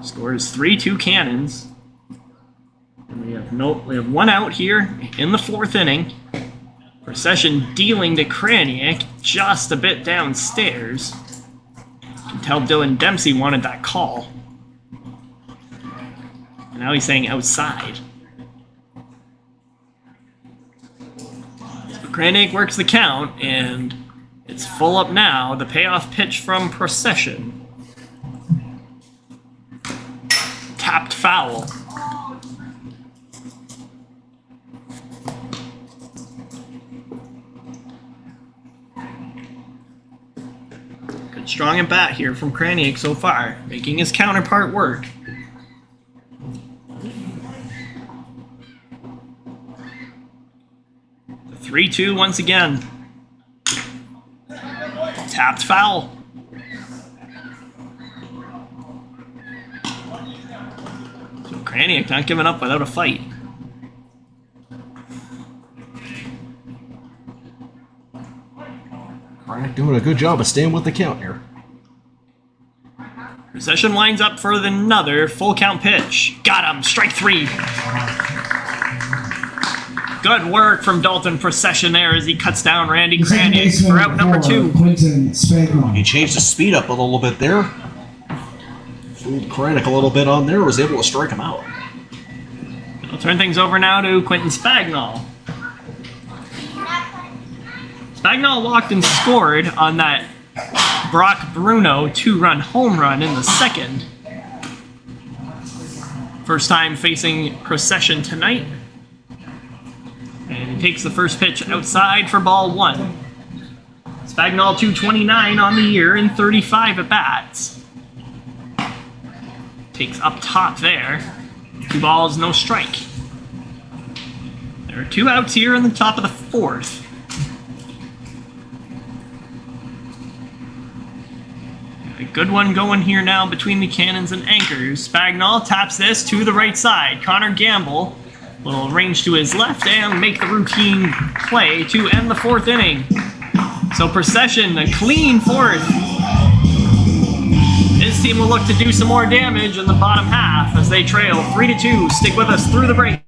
Score is 3-2 Cannons. And we have 1 out here in the fourth inning. Procession dealing to Kraniak just a bit downstairs. You can tell Dylan Dempsey wanted that call. And now he's saying outside. So Kraniak works the count, and it's full up now. The payoff pitch from Procession. Tapped foul. Good strong at bat here from Kraniak so far, making his counterpart work. The 3-2 once again. Tapped foul. So Kraniak not giving up without a fight. Kraniak doing a good job of staying with the count here. Procession lines up for another full count pitch. Got him. Strike 3. Good work from Dalton Procession there as he cuts down Randy The second Kraniak baseman for out number 2. Quentin Spagnol. He changed the speed up a little bit there. Fooled Kraniak a little bit on there, was able to strike him out. We'll turn things over now to Quentin Spagnol. Spagnol walked and scored on that Brock Bruno 2-run home run in the second. First time facing Procession tonight. And he takes the first pitch outside for ball 1. Spagnol 229 on the year and 35 at-bats. Takes up top there. 2 balls, no strike. There are 2 outs here in the top of the 4th. A good one going here now between the Cannons and Anchors. Spagnol taps this to the right side. Connor Gamble will range to his left and make the routine play to end the 4th inning. So Procession, a clean 4th. His team will look to do some more damage in the bottom half as they trail 3-2. Stick with us through the break.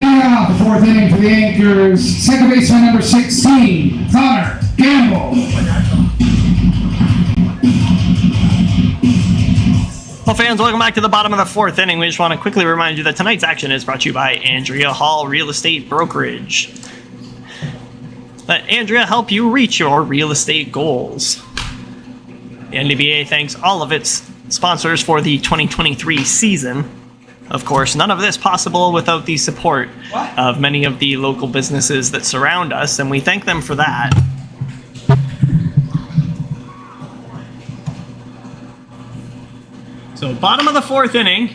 Out the 4th inning for the Anchors. Second baseman number 16, Connor Gamble. Well, fans, welcome back to the bottom of the 4th inning. We just want to quickly remind you that tonight's action is brought to you by Andrea Hall Real Estate Brokerage. Let Andrea help you reach your real estate goals. The NDBA thanks all of its sponsors for the 2023 season. Of course, none of this possible without the support of many of the local businesses that surround us, and we thank them for that. So, bottom of the 4th inning,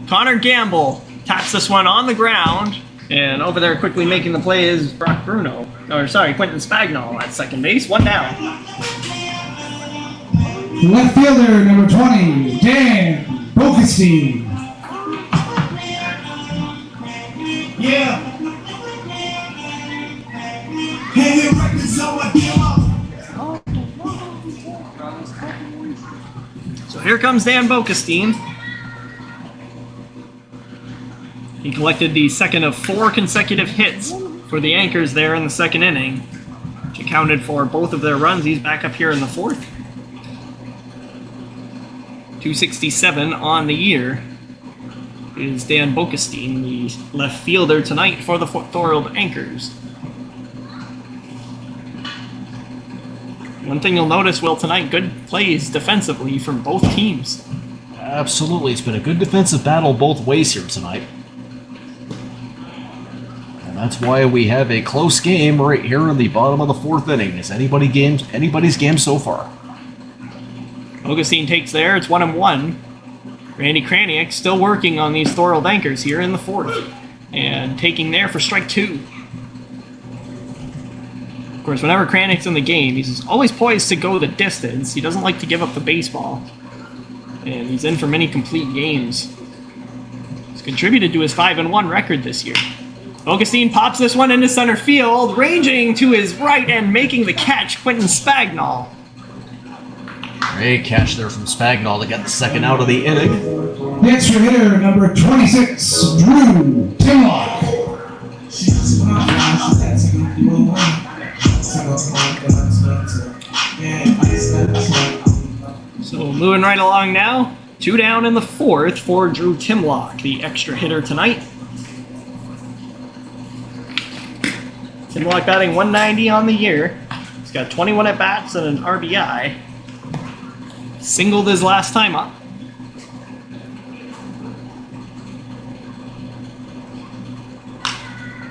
Connor Gamble taps this one on the ground, and over there quickly making the play is Brock Bruno, Quentin Spagnol at second base, 1 down. Left fielder number 20, Dan Bokenstein. Yeah. So here comes Dan Bokenstein. He collected the second of 4 consecutive hits for the Anchors there in the 2nd inning, which accounted for both of their runs. He's back up here in the 4th. 267 on the year is Dan Bokenstein, the left fielder tonight for the Thorold Anchors. One thing you'll notice, Will, tonight, good plays defensively from both teams. Absolutely, it's been a good defensive battle both ways here tonight. And that's why we have a close game right here in the bottom of the 4th inning. Is anybody's game so far? Bokenstein takes there, it's 1-1. Randy Kraniak still working on these Thorold Anchors here in the 4th. And taking there for strike 2. Of course, whenever Kraniak's in the game, he's always poised to go the distance. He doesn't like to give up the baseball. And he's in for many complete games. He's contributed to his 5-1 record this year. Bokenstein pops this one into center field, ranging to his right and making the catch, Quentin Spagnol. Great catch there from Spagnol to get the second out of the inning. The extra hitter, number 26, Drew Timlock. So moving right along now, 2 down in the 4th for Drew Timlock, the extra hitter tonight. Timlock batting 190 on the year. He's got 21 at-bats and an RBI. Singled his last time up.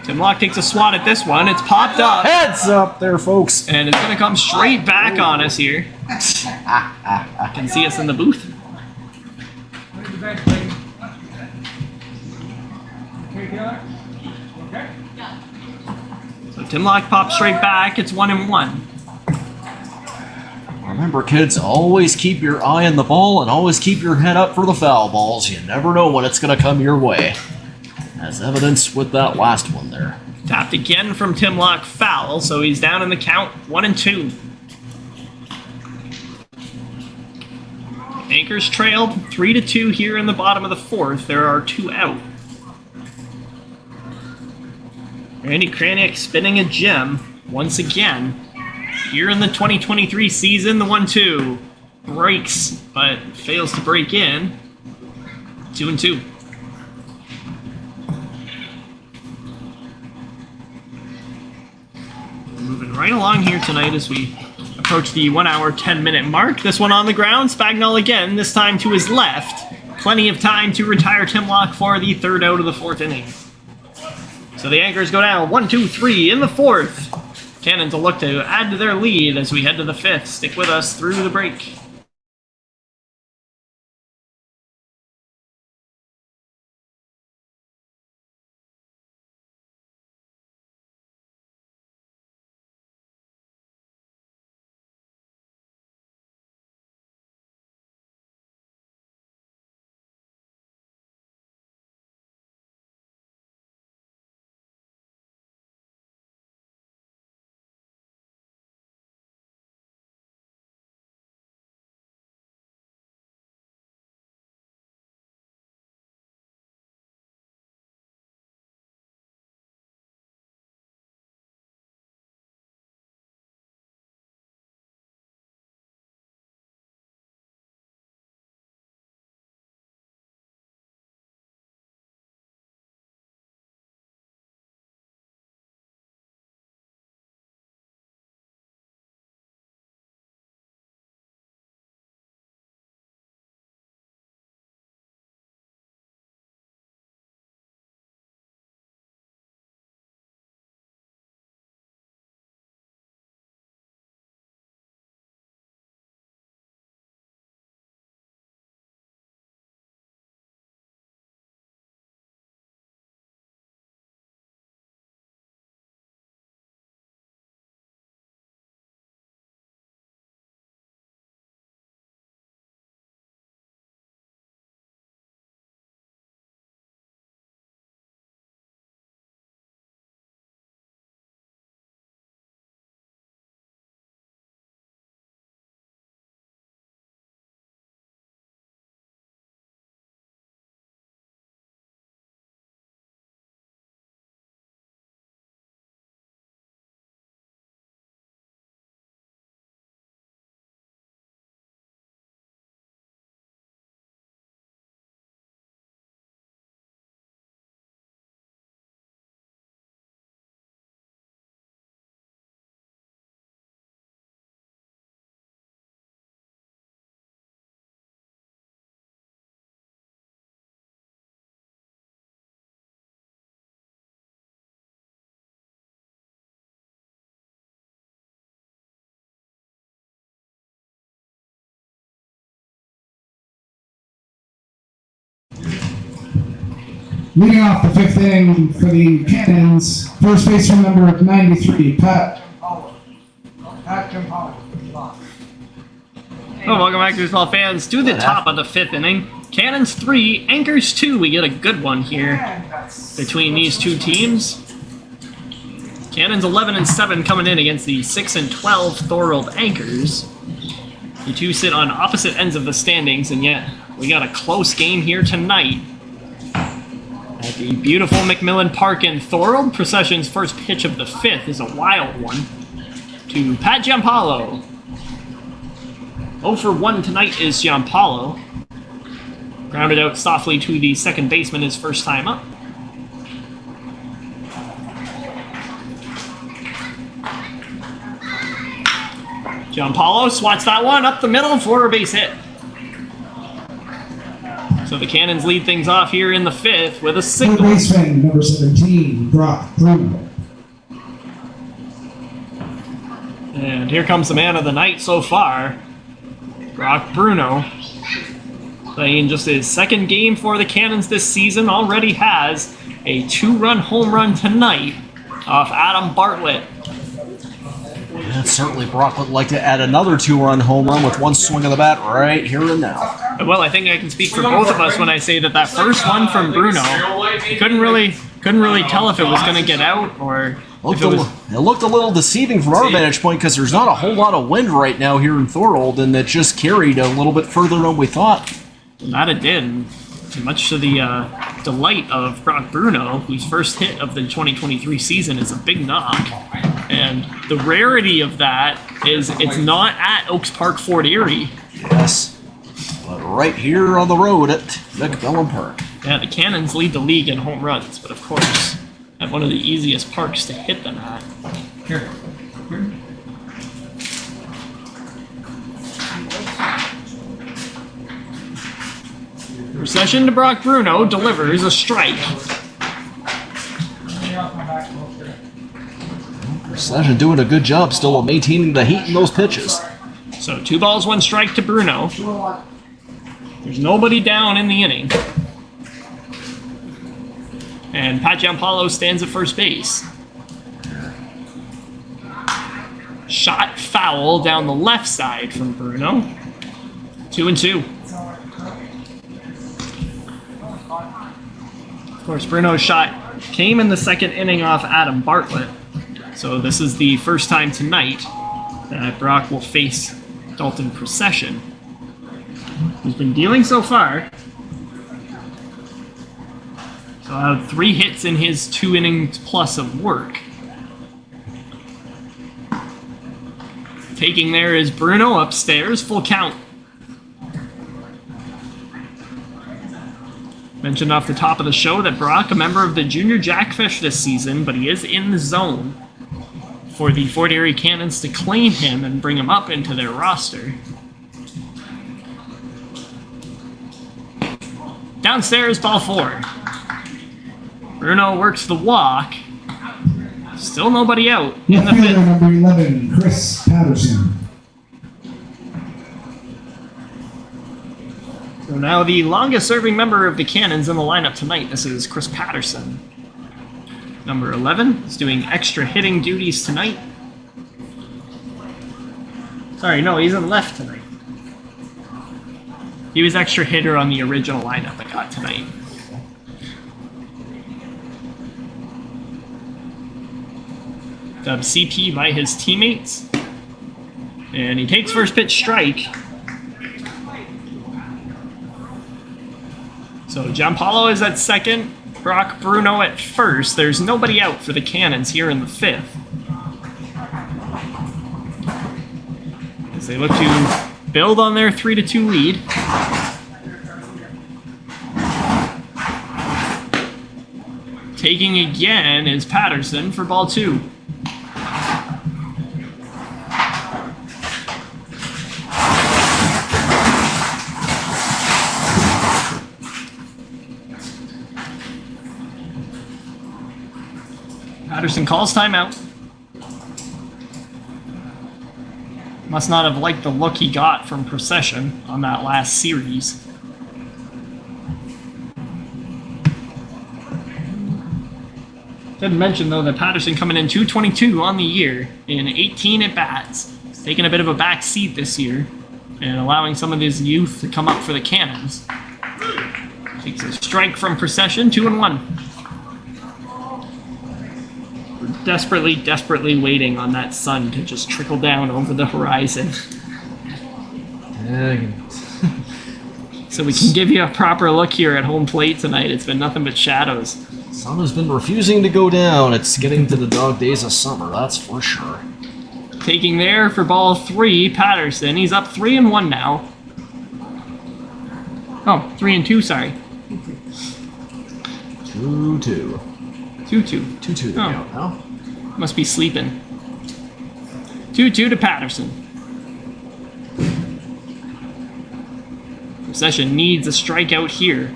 Timlock takes a swat at this one. It's popped up. Heads up there, folks. And it's going to come straight back on us here. Can see us in the booth. So Timlock pops straight back. It's 1-1. Remember, kids, always keep your eye on the ball and always keep your head up for the foul balls. You never know when it's going to come your way. As evidenced with that last one there. Tapped again from Timlock, foul, so he's down in the count, 1-2. Anchors trailed 3-2 here in the bottom of the 4th. There are 2 out. Randy Kranick spinning a gem once again. Here in the 2023 season, the 1-2 breaks, but fails to break in. 2-2. Moving right along here tonight as we approach the 1 hour, 10-minute mark. This one on the ground, Spagnol again, this time to his left. Plenty of time to retire Timlock for the 3rd out of the 4th inning. So the Anchors go down 1-2-3 in the 4th. Cannons will look to add to their lead as we head to the 5th. Stick with us through the break. Leading off the 5th inning for the Cannons, first baseman number 93, Pat. Oh, welcome back to baseball fans to the top of the 5th inning. Cannons 3, Anchors 2. We get a good one here between these two teams. Cannons 11-7 coming in against the 6-12 Thorold Anchors. The two sit on opposite ends of the standings, and yet we got a close game here tonight at the beautiful McMillan Park in Thorold. Procession's first pitch of the 5th is a wild one to Pat Giampaolo. 0 for 1 tonight is Giampaolo. Grounded out softly to the second baseman his first time up. Giampaolo swats that one up the middle for a base hit. So the Cannons lead things off here in the 5th with a Third single. baseman, number 17, Brock Bruno. And here comes the man of the night so far, Brock Bruno. Playing just his second game for the Cannons this season, already has a 2-run home run tonight off Adam Bartlett. And certainly Brock would like to add another 2-run home run with one swing of the bat right here and now. Well, I think I can speak for both of us when I say that first one from Bruno, couldn't really tell if it was going to get out or if it was. It looked a little deceiving from our vantage point because there's not a whole lot of wind right now here in Thorold, and it just carried a little bit further than we thought. That it did, and much to the delight of Brock Bruno, whose first hit of the 2023 season is a big knock. And the rarity of that is it's not at Oaks Park, Fort Erie. Yes, but right here on the road at McMillan Park. Yeah, the Cannons lead the league in home runs, but of course, at one of the easiest parks to hit them at. Here. Procession to Brock Bruno delivers a strike. Procession doing a good job still of maintaining the heat in those pitches. So 2 balls, 1 strike to Bruno. There's nobody down in the inning. And Pat Giampaolo stands at first base. Shot foul down the left side from Bruno. 2-2. Of course, Bruno's shot came in the second inning off Adam Bartlett. So this is the first time tonight that Brock will face Dalton Procession, who's been dealing so far. So had 3 hits in his 2 innings plus of work. Taking there is Bruno upstairs, full count. Mentioned off the top of the show that Brock, a member of the Junior Jackfish this season, but he is in the zone for the Fort Erie Cannons to claim him and bring him up into their roster. Downstairs, ball 4. Bruno works the walk. Still nobody out in the Left 5th. fielder, number 11, Chris Patterson. So now the longest serving member of the Cannons in the lineup tonight, this is Chris Patterson. Number 11 is doing extra hitting duties tonight. Sorry, no, he's in left tonight. He was extra hitter on the original lineup I got tonight. Dubbed CP by his teammates. And he takes first pitch strike. So Giampaolo is at second, Brock Bruno at first. There's nobody out for the Cannons here in the 5th. As they look to build on their 3-2 lead. Taking again is Patterson for ball 2. Patterson calls timeout. Must not have liked the look he got from Procession on that last series. Didn't mention, though, that Patterson coming in 222 on the year in 18 at-bats. He's taking a bit of a back seat this year and allowing some of his youth to come up for the Cannons. Takes a strike from Procession, 2-1. Desperately waiting on that sun to just trickle down over the horizon. So we can give you a proper look here at home plate tonight. It's been nothing but shadows. Sun has been refusing to go down. It's getting to the dog days of summer, that's for sure. Taking there for ball 3, Patterson. He's up 3-1 now. Oh, 3-2, sorry. 2-2. 2-2. 2-2 the count now. Must be sleeping. 2-2 to Patterson. Possession needs a strikeout here.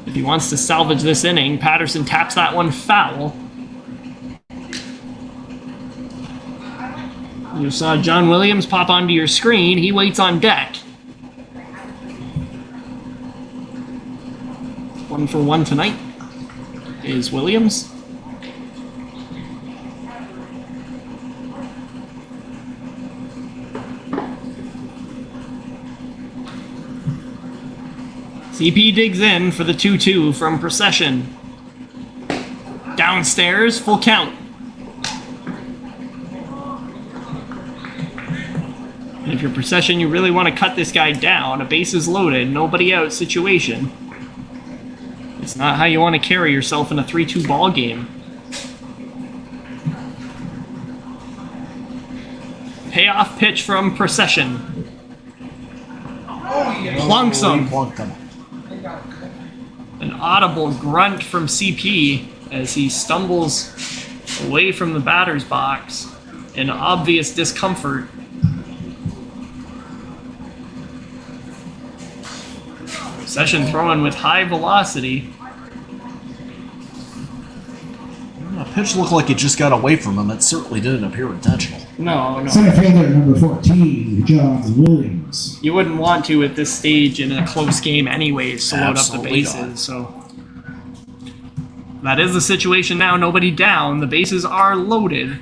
If he wants to salvage this inning, Patterson taps that one foul. You saw John Williams pop onto your screen. He waits on deck. 1 for 1 tonight is Williams. CP digs in for the 2-2 from Procession. Downstairs, full count. And if you're Procession, you really want to cut this guy down. A bases loaded, nobody out situation. It's not how you want to carry yourself in a 3-2 ball game. Payoff pitch from Procession. Plunks him. Plunked him. An audible grunt from CP as he stumbles away from the batter's box in obvious discomfort. Session throwing with high velocity. The pitch looked like it just got away from him. It certainly didn't appear intentional. No. Center fielder number 14, John Williams. You wouldn't want to at this stage in a close game anyways to load up the Absolutely bases, not. so... That is the situation now, nobody down. The bases are loaded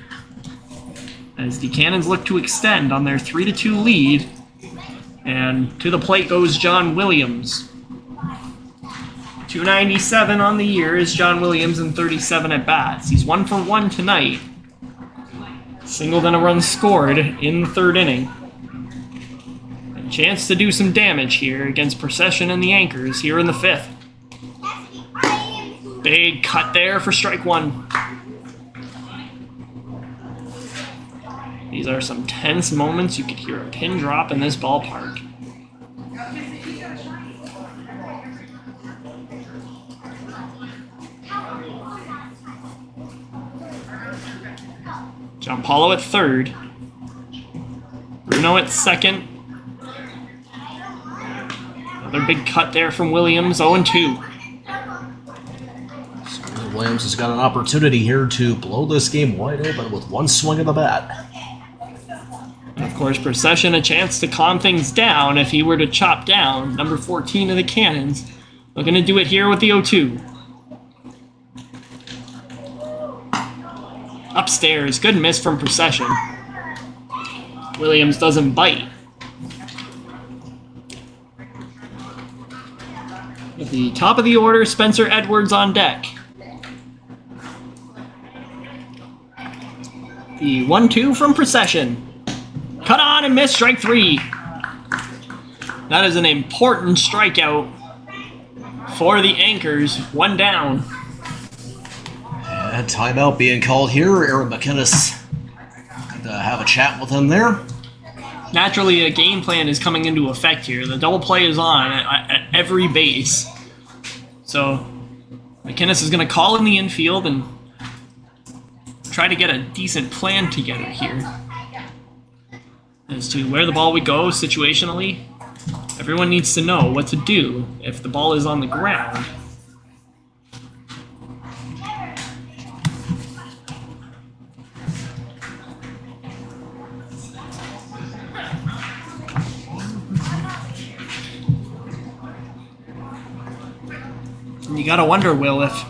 as the Cannons look to extend on their 3-2 lead. And to the plate goes John Williams. 297 on the year is John Williams and 37 at bats. He's 1 for 1 tonight. Singled and a run scored in the 3rd inning. A chance to do some damage here against Procession and the Anchors here in the 5th. Big cut there for strike 1. These are some tense moments. You could hear a pin drop in this ballpark. Gianpaolo at 3rd. Bruno at 2nd. Another big cut there from Williams, 0-2. Williams has got an opportunity here to blow this game wide open with one swing of the bat. And of course, Procession a chance to calm things down if he were to chop down number 14 of the Cannons. Looking to do it here with the 0-2. Upstairs, good miss from Procession. Williams doesn't bite. At the top of the order, Spencer Edwards on deck. The 1-2 from Procession. Cut on and miss, strike 3. That is an important strikeout for the Anchors. 1 down. And timeout being called here. Aaron McInnes to have a chat with him there. Naturally, a game plan is coming into effect here. The double play is on at every base. So McInnes is going to call in the infield and try to get a decent plan together here as to where the ball would go situationally. Everyone needs to know what to do if the ball is on the ground. And you gotta wonder, Will, if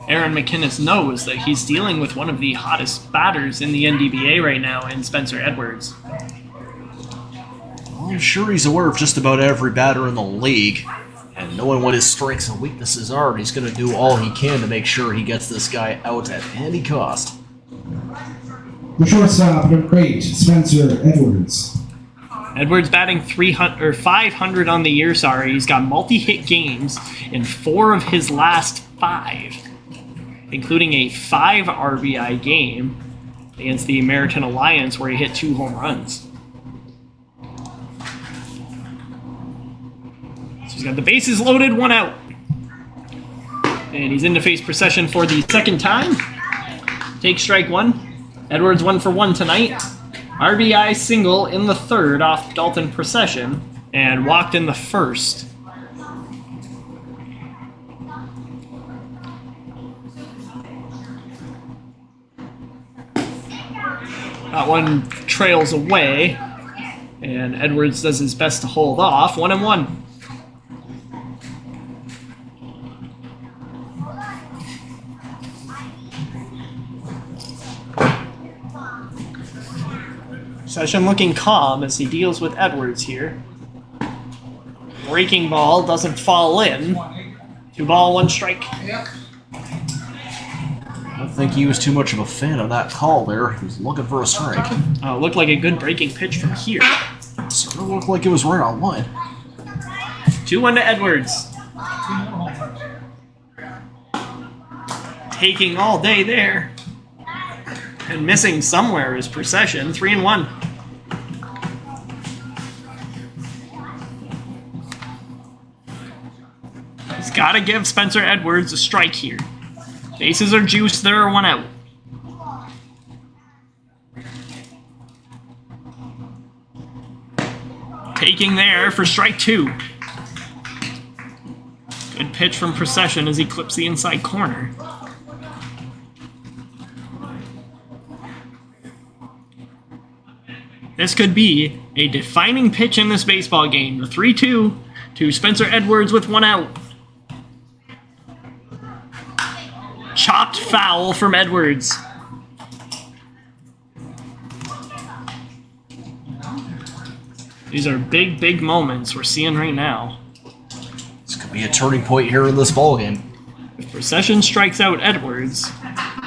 Aaron McInnes knows that he's dealing with one of the hottest batters in the NDBA right now in Spencer Edwards. I'm sure he's aware of just about every batter in the league. And knowing what his strengths and weaknesses are, he's going to do all he can to make sure he gets this guy out at any cost. The shortstop, number 8, Spencer Edwards. Edwards batting 300 or 500 on the year. Sorry, he's got multi-hit games in 4 of his last 5, including a 5 RBI game against the American Alliance where he hit 2 home runs. So he's got the bases loaded, 1 out. And he's in to face Procession for the second time. Take strike 1. Edwards 1 for 1 tonight. RBI single in the 3rd off Dalton Procession and walked in the 1st. That one trails away, and Edwards does his best to hold off. 1-1. Session looking calm as he deals with Edwards here. Breaking ball doesn't fall in. 2 ball, 1 strike. Yep. I don't think he was too much of a fan of that call there. He was looking for a strike. Looked like a good breaking pitch from here. Sort of looked like it was right on line. 2-1 to Edwards. Taking all day there. And missing somewhere is Procession. 3-1. He's got to give Spencer Edwards a strike here. Bases are juiced. There are 1 out. Taking there for strike 2. Good pitch from Procession as he clips the inside corner. This could be a defining pitch in this baseball game. The 3-2 to Spencer Edwards with 1 out. Chopped foul from Edwards. These are big, big moments we're seeing right now. This could be a turning point here in this ballgame. If Procession strikes out Edwards,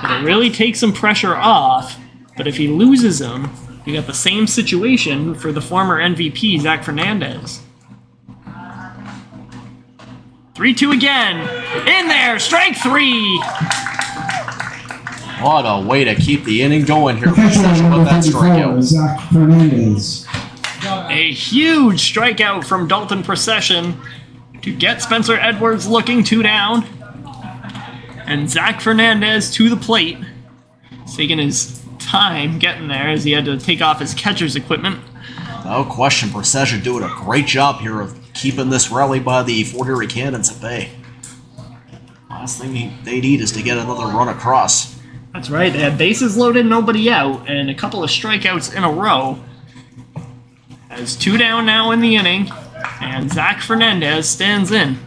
it'll really take some pressure off, but if he loses him, you got the same situation for the former MVP, Zach Fernandez. 3-2 again. In there, strike 3. What a way to keep the inning going here. Professional With number that 34, strikeout. Zach Fernandez. A huge strikeout from Dalton Procession to get Spencer Edwards looking 2 down. And Zach Fernandez to the plate. He's taking his time getting there as he had to take off his catcher's equipment. No question, Procession doing a great job here of keeping this rally by the Fort Erie Cannons at bay. Last thing they need is to get another run across. That's right, they had bases loaded, nobody out, and a couple of strikeouts in a row. As 2 down now in the inning, and Zach Fernandez stands in.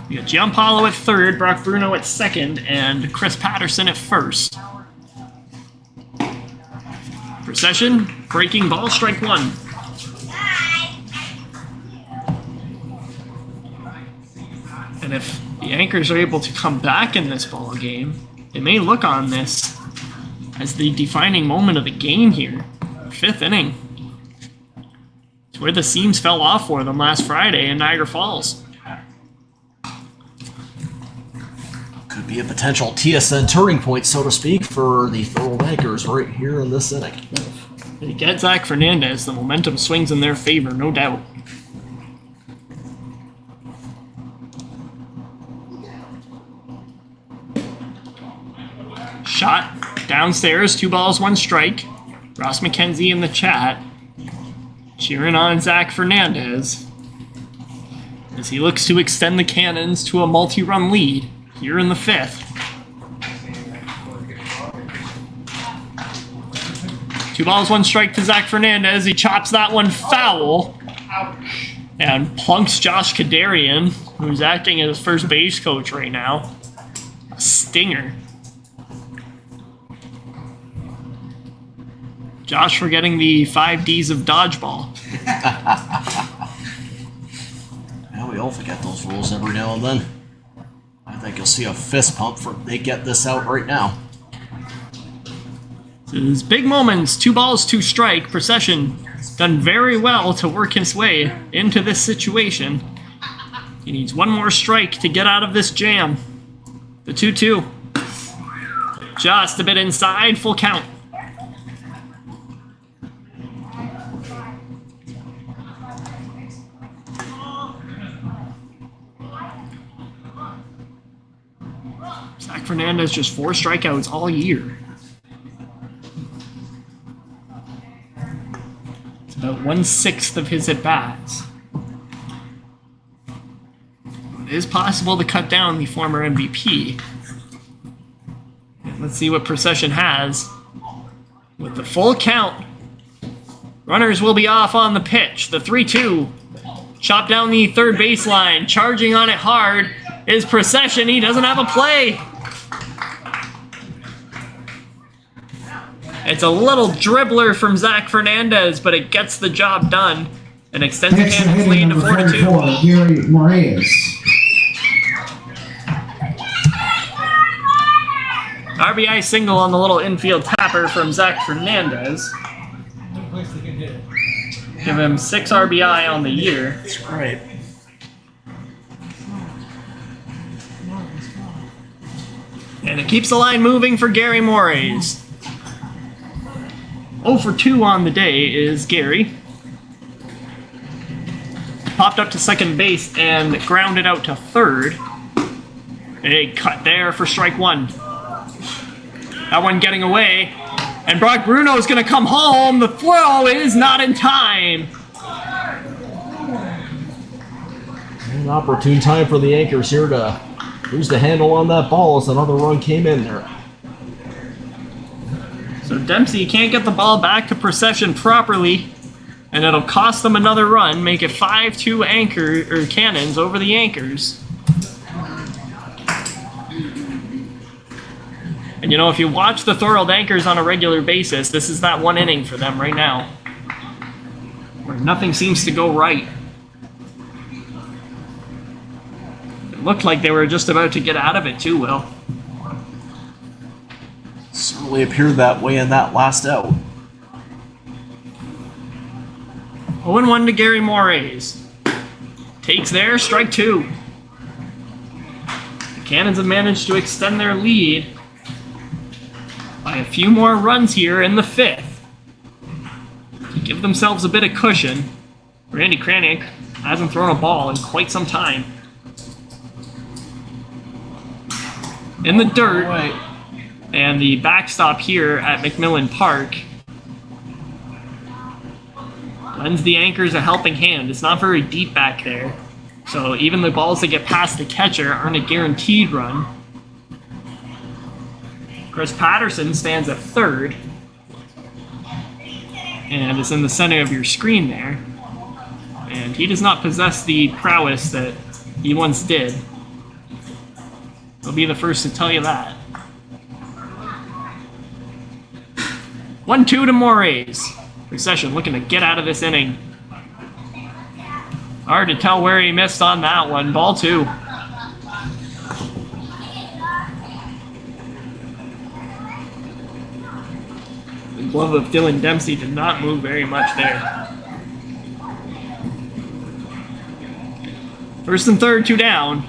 You got Giampaolo at 3rd, Brock Bruno at 2nd, and Chris Patterson at 1st. Procession, breaking ball, strike 1. And if the Anchors are able to come back in this ball game, they may look on this as the defining moment of the game here. 5th inning. It's where the seams fell off for them last Friday in Niagara Falls. Could be a potential TSN turning point, so to speak, for the Thorold Anchors right here in this inning. They get Zach Fernandez, the momentum swings in their favor, no doubt. Shot downstairs, 2 balls, 1 strike. Ross McKenzie in the chat cheering on Zach Fernandez as he looks to extend the Cannons to a multi-run lead here in the 5th. 2 balls, 1 strike to Zach Fernandez. He chops that one foul and plunks Josh Kadarian, who's acting as first base coach right now. A stinger. Josh forgetting the 5 Ds of dodgeball. Yeah, we all forget those rules every now and then. I think you'll see a fist pump for they get this out right now. So these big moments, 2 balls, 2 strike. Procession done very well to work his way into this situation. He needs one more strike to get out of this jam. The 2-2. Just a bit inside, full count. Zach Fernandez just 4 strikeouts all year. It's about 1/6 of his at-bats. It is possible to cut down the former MVP. And let's see what Procession has. With the full count, runners will be off on the pitch. The 3-2. Chop down the third baseline. Charging on it hard is Procession. He doesn't have a play. It's a little dribbler from Zach Fernandez, but it gets the job done and extends the Extra Cannons hitting lead to number 4-2. 44, Gary Moraes. RBI single on the little infield tapper from Zach Fernandez. No place they can hit it. Give him 6 RBI on the year. That's great. And it keeps the line moving for Gary Moraes. 0 for 2 on the day is Gary. Popped up to second base and grounded out to third. A cut there for strike 1. That one getting away. And Brock Bruno is going to come home. The throw is not in time. An opportune time for the Yankees here to lose the handle on that ball as another run came in there. So Dempsey can't get the ball back to Procession properly, and it'll cost them another run, make it 5-2 Cannons over the Anchors. And you know, if you watch the Thorold Anchors on a regular basis, this is that one inning for them right now, where nothing seems to go right. It looked like they were just about to get out of it too, Will. Certainly appeared that way in that last out. 0-1 to Gary Moraes. Takes there, strike 2. The Cannons have managed to extend their lead by a few more runs here in the 5th. To give themselves a bit of cushion. Randy Kranick hasn't thrown a ball in quite some time. In the dirt. Wait. And the backstop here at McMillan Park lends the Anchors a helping hand. It's not very deep back there, so even the balls that get past the catcher aren't a guaranteed run. Chris Patterson stands at third and is in the center of your screen there. And he does not possess the prowess that he once did. He'll be the first to tell you that. 1-2 to Moraes. Procession looking to get out of this inning. Hard to tell where he missed on that one. Ball 2. The glove of Dylan Dempsey did not move very much there. First and third, 2 down.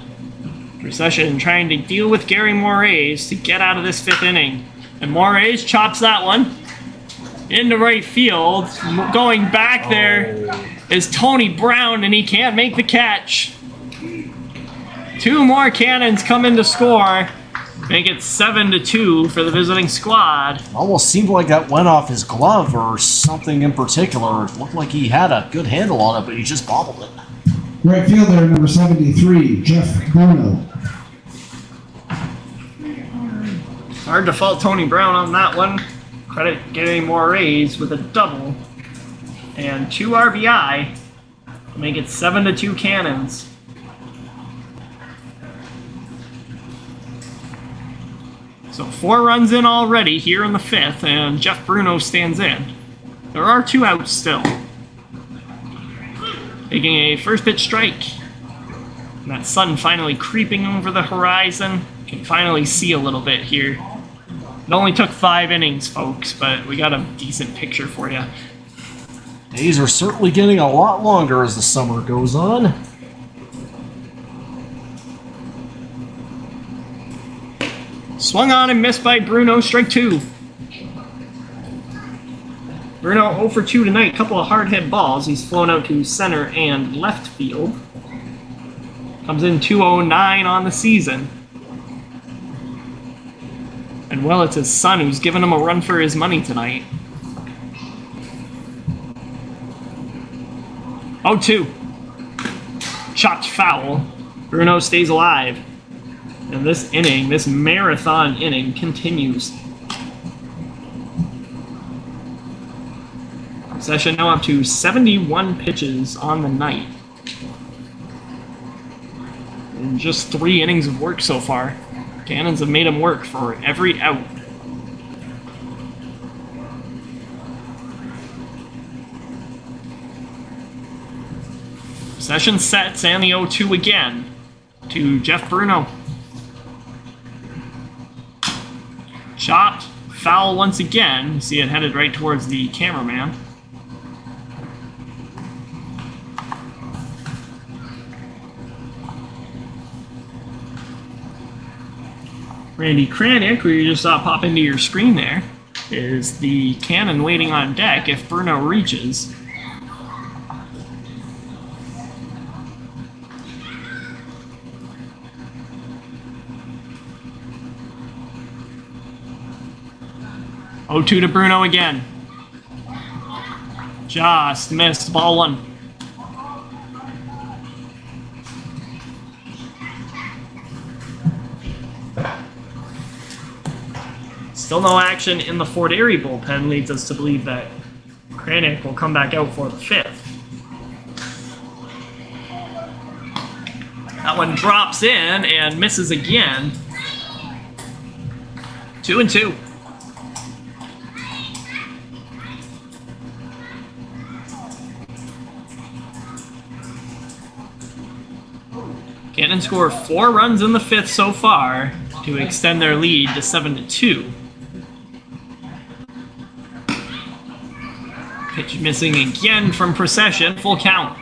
Procession trying to deal with Gary Moraes to get out of this 5th inning. And Moraes chops that one into right field. Going back there is Tony Brown, and he can't make the catch. 2 more Cannons come in to score. Make it 7-2 for the visiting squad. Almost seemed like that went off his glove or something in particular. It looked like he had a good handle on it, but he just bobbled it. Right fielder number 73, Jeff Bruno. Hard to fault Tony Brown on that one. Credit Gary Moraes with a double and 2 RBI to make it 7-2 Cannons. So 4 runs in already here in the 5th, and Jeff Bruno stands in. There are 2 outs still. Taking a first pitch strike. And that sun finally creeping over the horizon. Can finally see a little bit here. It only took 5 innings, folks, but we got a decent picture for you. Days are certainly getting a lot longer as the summer goes on. Swung on and missed by Bruno, strike 2. Bruno 0 for 2 tonight, couple of hard hit balls. He's flown out to center and left field. Comes in 209 on the season. And well, it's his son who's giving him a run for his money tonight. 0-2. Chopped foul. Bruno stays alive. And this inning, this marathon inning, continues. Session now up to 71 pitches on the night. In just 3 innings of work so far. Cannons have made him work for every out. Session sets and the 0-2 again to Jeff Bruno. Chopped, foul once again. You see it headed right towards the cameraman. Randy Kranick, who you just saw pop into your screen there, is the cannon waiting on deck if Bruno reaches. Oh, 2 to Bruno again. Just missed, ball 1. Still no action in the Fort Erie bullpen leads us to believe that Kranick will come back out for the 5th. That one drops in and misses again. 2-2. Cannon score 4 runs in the 5th so far to extend their lead to 7-2. Pitch missing again from Procession, full count.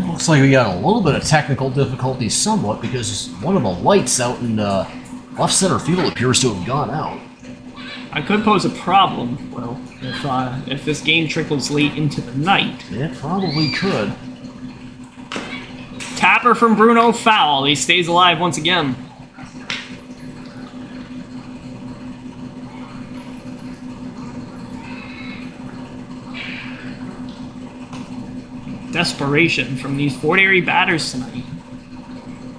Looks like we got a little bit of technical difficulty somewhat because one of the lights out in left center field appears to have gone out. I could pose a problem, Will, if this game trickles late into the night. It probably could. Tapper from Bruno, foul. He stays alive once again. Desperation from these Fort Erie batters tonight.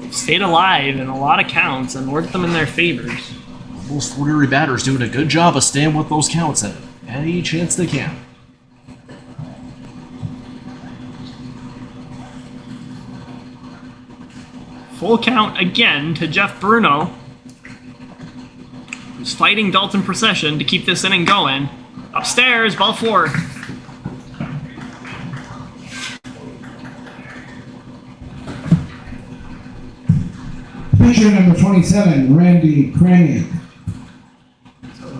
They've stayed alive in a lot of counts and worked them in their favors. Those Fort Erie batters doing a good job of staying with those counts at any chance they can. Full count again to Jeff Bruno, who's fighting Dalton Procession to keep this inning going. Upstairs, ball 4. Pitcher number 27, Randy Kranick.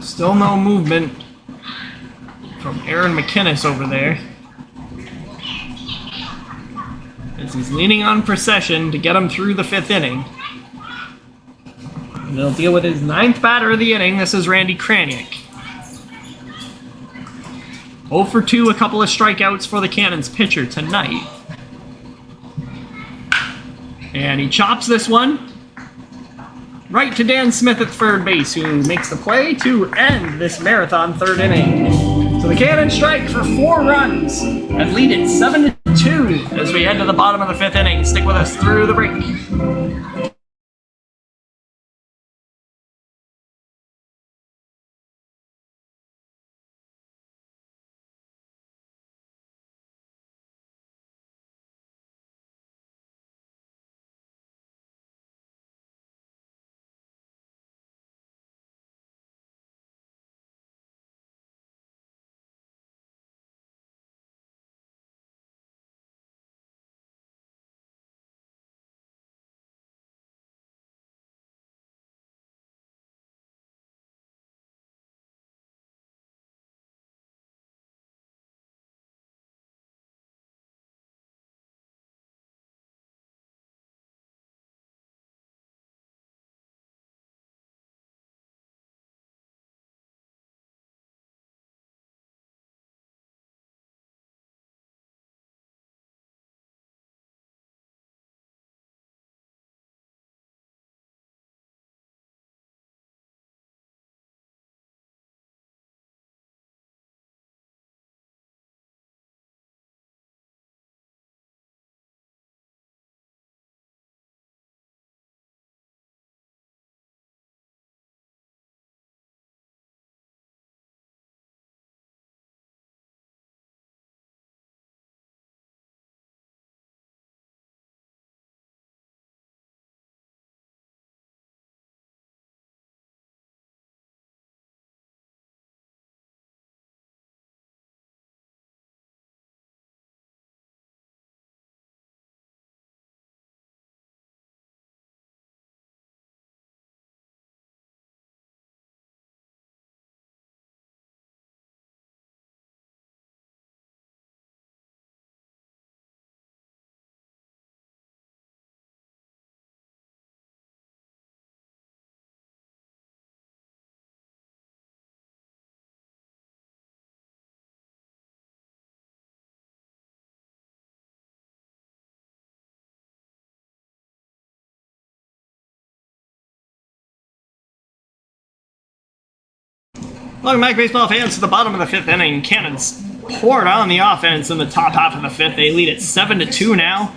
Still no movement from Aaron McInnes over there, as he's leaning on Procession to get him through the 5th inning. And they'll deal with his 9th batter of the inning. This is Randy Kranick. 0 for 2, a couple of strikeouts for the Cannons pitcher tonight. And he chops this one right to Dan Smith at third base, who makes the play to end this marathon 3rd inning. So the Cannons strike for 4 runs and lead it 7-2 as we head to the bottom of the 5th inning. Stick with us through the break. Welcome back, baseball fans, to the bottom of the 5th inning. Cannons poured on the offense in the top half of the 5th. They lead it 7-2 now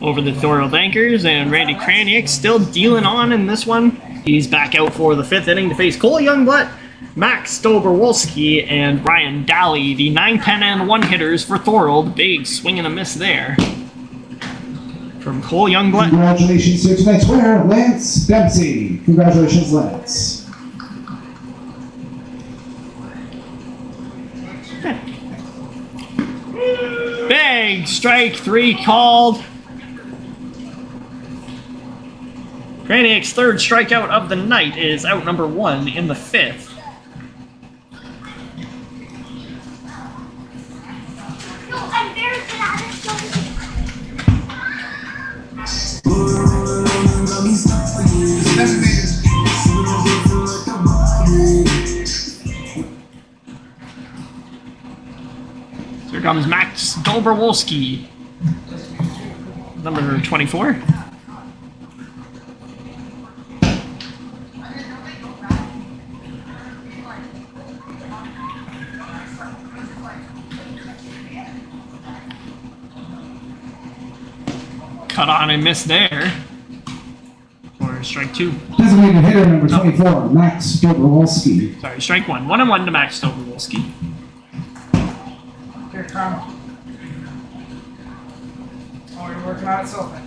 over the Thorold Anchors, and Randy Kraniak still dealing on in this one. He's back out for the 5th inning to face Cole Youngblood, Max Dobrowolski, and Ryan Daly, the 9, 10, and 1 hitters for Thorold. Big swing and a miss there from Cole Youngblood. Congratulations to tonight's winner, Lance Dempsey. Congratulations, Lance. Big strike 3 called. Kraniak's 3rd strikeout of the night is out number 1 in the 5th. Here comes Max Dobrowolski, number 24. Cut on and miss there. Or strike 2. Designated hitter number 24, Max Dobrowolski. Sorry, strike 1. 1-1 to Max Dobrowolski. Here, come. Oh, you're working on it so bad.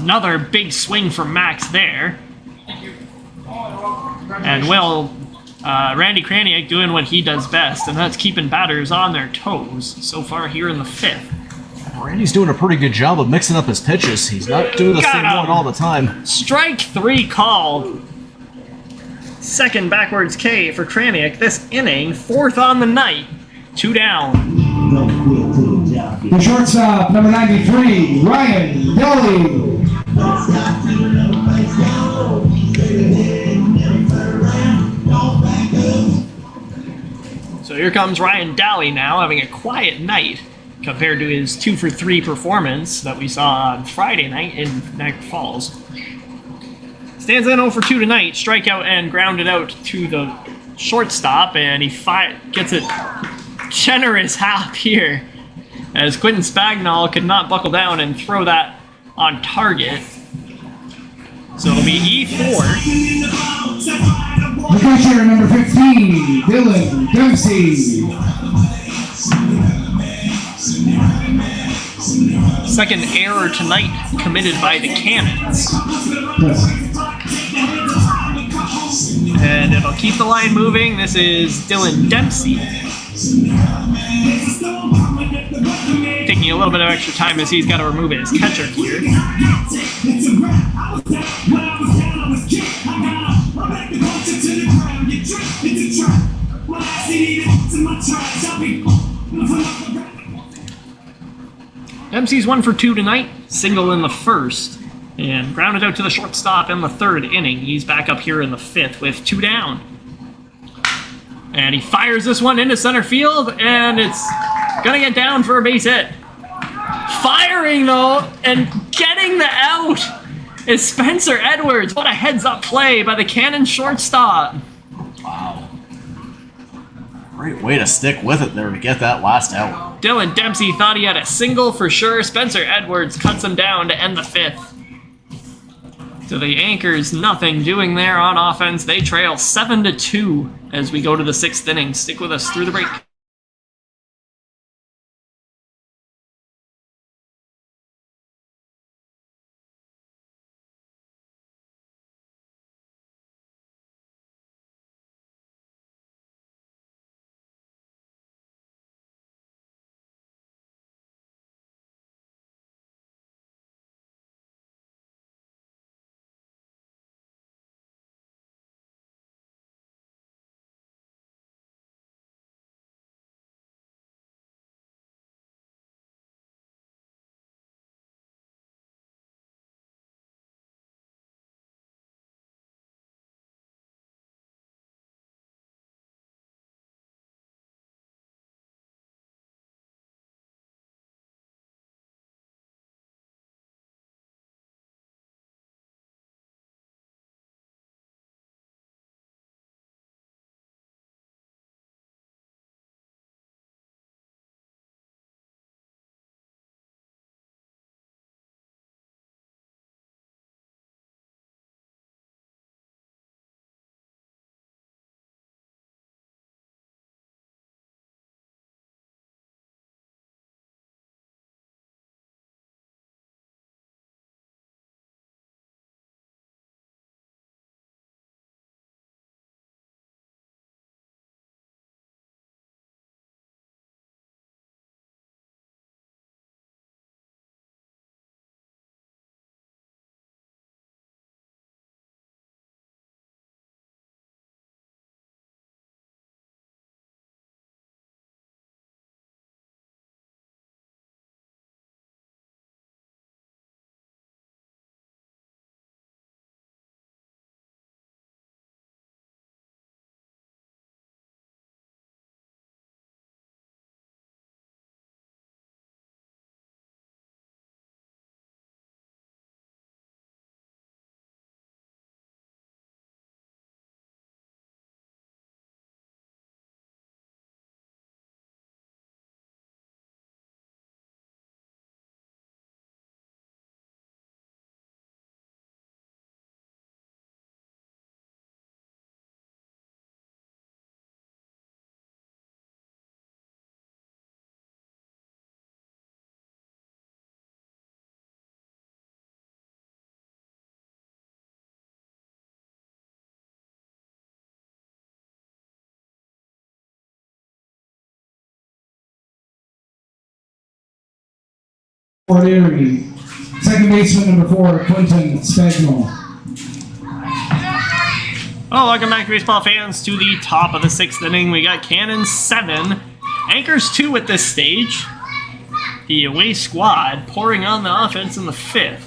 Another big swing from Max there. Thank you. Oh, you're welcome. And Randy Kraniak doing what he does best, and that's keeping batters on their toes so far here in the 5th. Randy's doing a pretty good job of mixing up his pitches. He's not doing the same one all the time. Strike 3 called. 2nd backwards K for Kraniak this inning. 4th on the night. 2 down. The shortstop, number 93, Ryan Daly. So here comes Ryan Daly now, having a quiet night compared to his 2-for-3 performance that we saw on Friday night in Niagara Falls. Stands in 0-for-2 tonight, strikeout and grounded out to the shortstop, and he gets it generous hop here as Quentin Spagnol could not buckle down and throw that on target. So it'll be E4. The catcher, number 15, Dylan Dempsey. 2nd error tonight committed by the Cannons. And it'll keep the line moving. This is Dylan Dempsey. Taking a little bit of extra time as he's got to remove his catcher gear. Dempsey's 1-for-2 tonight, single in the 1st, and grounded out to the shortstop in the 3rd inning. He's back up here in the 5th with 2 down. And he fires this one into center field, and it's gonna get down for a base hit. Firing though, and getting the out is Spencer Edwards. What a heads-up play by the Cannon shortstop. Wow. Great way to stick with it there to get that last out. Dylan Dempsey thought he had a single for sure. Spencer Edwards cuts him down to end the 5th. So the Anchors, nothing doing there on offense. They trail 7-2 as we go to the 6th inning. Stick with us through the break. For Erie, second baseman number 4, Quentin Spagnol. Well, welcome back, baseball fans, to the top of the 6th inning. We got Cannons 7, Anchors 2 at this stage. The away squad pouring on the offense in the 5th.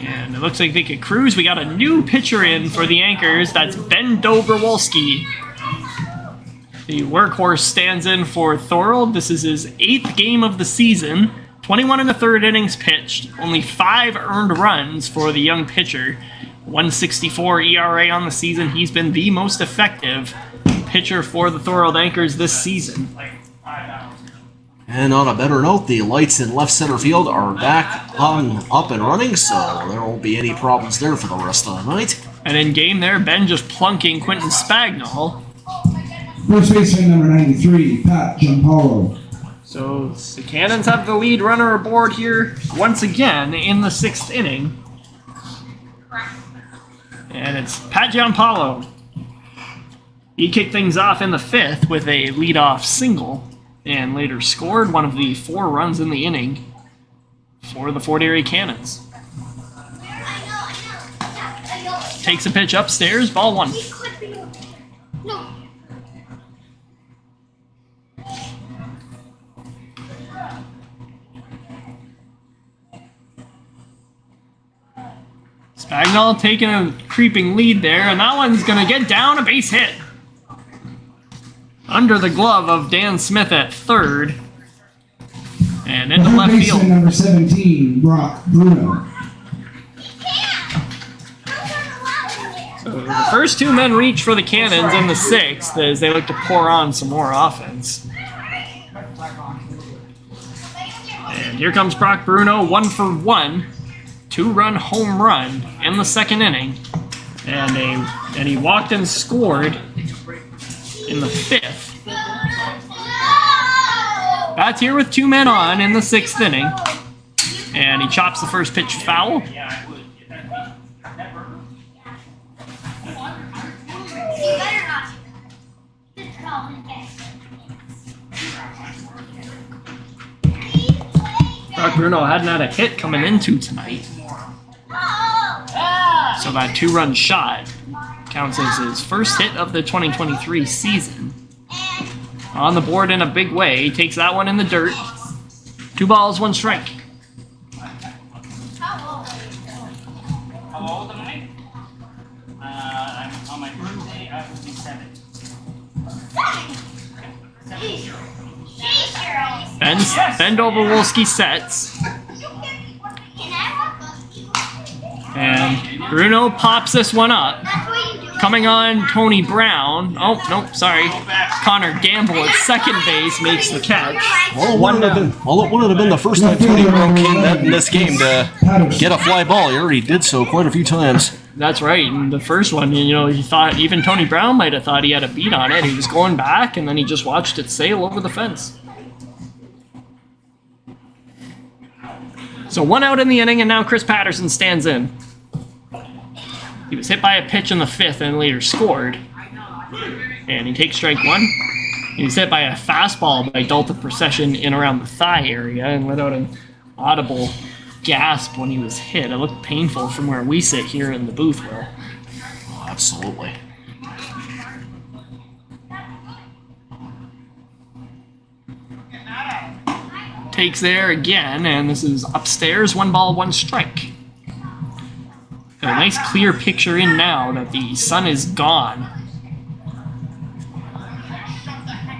And it looks like they could cruise. We got a new pitcher in for the Anchors. That's Ben Dobrowolski. The workhorse stands in for Thorold. This is his 8th game of the season. 21 1/3 innings pitched. Only 5 earned runs for the young pitcher. 1.64 ERA on the season. He's been the most effective pitcher for the Thorold Anchors this season. And on a better note, the lights in left center field are back on up and running, so there won't be any problems there for the rest of the night. And in game there, Ben just plunking Quentin Spagnol. First baseman number 93, Pat Giampaolo. So the Cannons have the lead runner aboard here once again in the 6th inning. And it's Pat Giampaolo. He kicked things off in the 5th with a leadoff single and later scored one of the 4 runs in the inning for the Fort Erie Cannons. Takes a pitch upstairs, ball 1. Spagnol taking a creeping lead there, and that one's going to get down, a base hit. Under the glove of Dan Smith at 3rd. And into left Baseman field. number 17, Brock Bruno. So the first 2 men reach for the Cannons in the 6th as they look to pour on some more offense. And here comes Brock Bruno, 1 for 1. 2-run home run in the 2nd inning. And he walked and scored in the 5th. Bats here with 2 men on in the 6th inning. And he chops the first pitch foul. Brock Bruno hadn't had a hit coming into tonight. So that 2-run shot counts as his first hit of the 2023 season. On the board in a big way. He takes that one in the dirt. 2 balls, 1 strike. How old am I? I'm on my birthday, I will be 7. Ben Dobrowolski sets. And Bruno pops this one up. Coming on, Tony Brown. Oh, nope, sorry. Connor Gamble at second base makes the catch. Well, it wouldn't have been the first time Tony Brown came in this game to get a fly ball. He already did so quite a few times. That's right. And the first one, he thought even Tony Brown might have thought he had a beat on it. He was going back, and then he just watched it sail over the fence. So 1 out in the inning, and now Chris Patterson stands in. He was hit by a pitch in the 5th and later scored. And he takes strike 1. He was hit by a fastball by Delta Procession in around the thigh area and let out an audible gasp when he was hit. It looked painful from where we sit here in the booth, Will. Oh, absolutely. Takes there again, and this is upstairs, 1 ball, 1 strike. Got a nice clear picture in now that the sun is gone.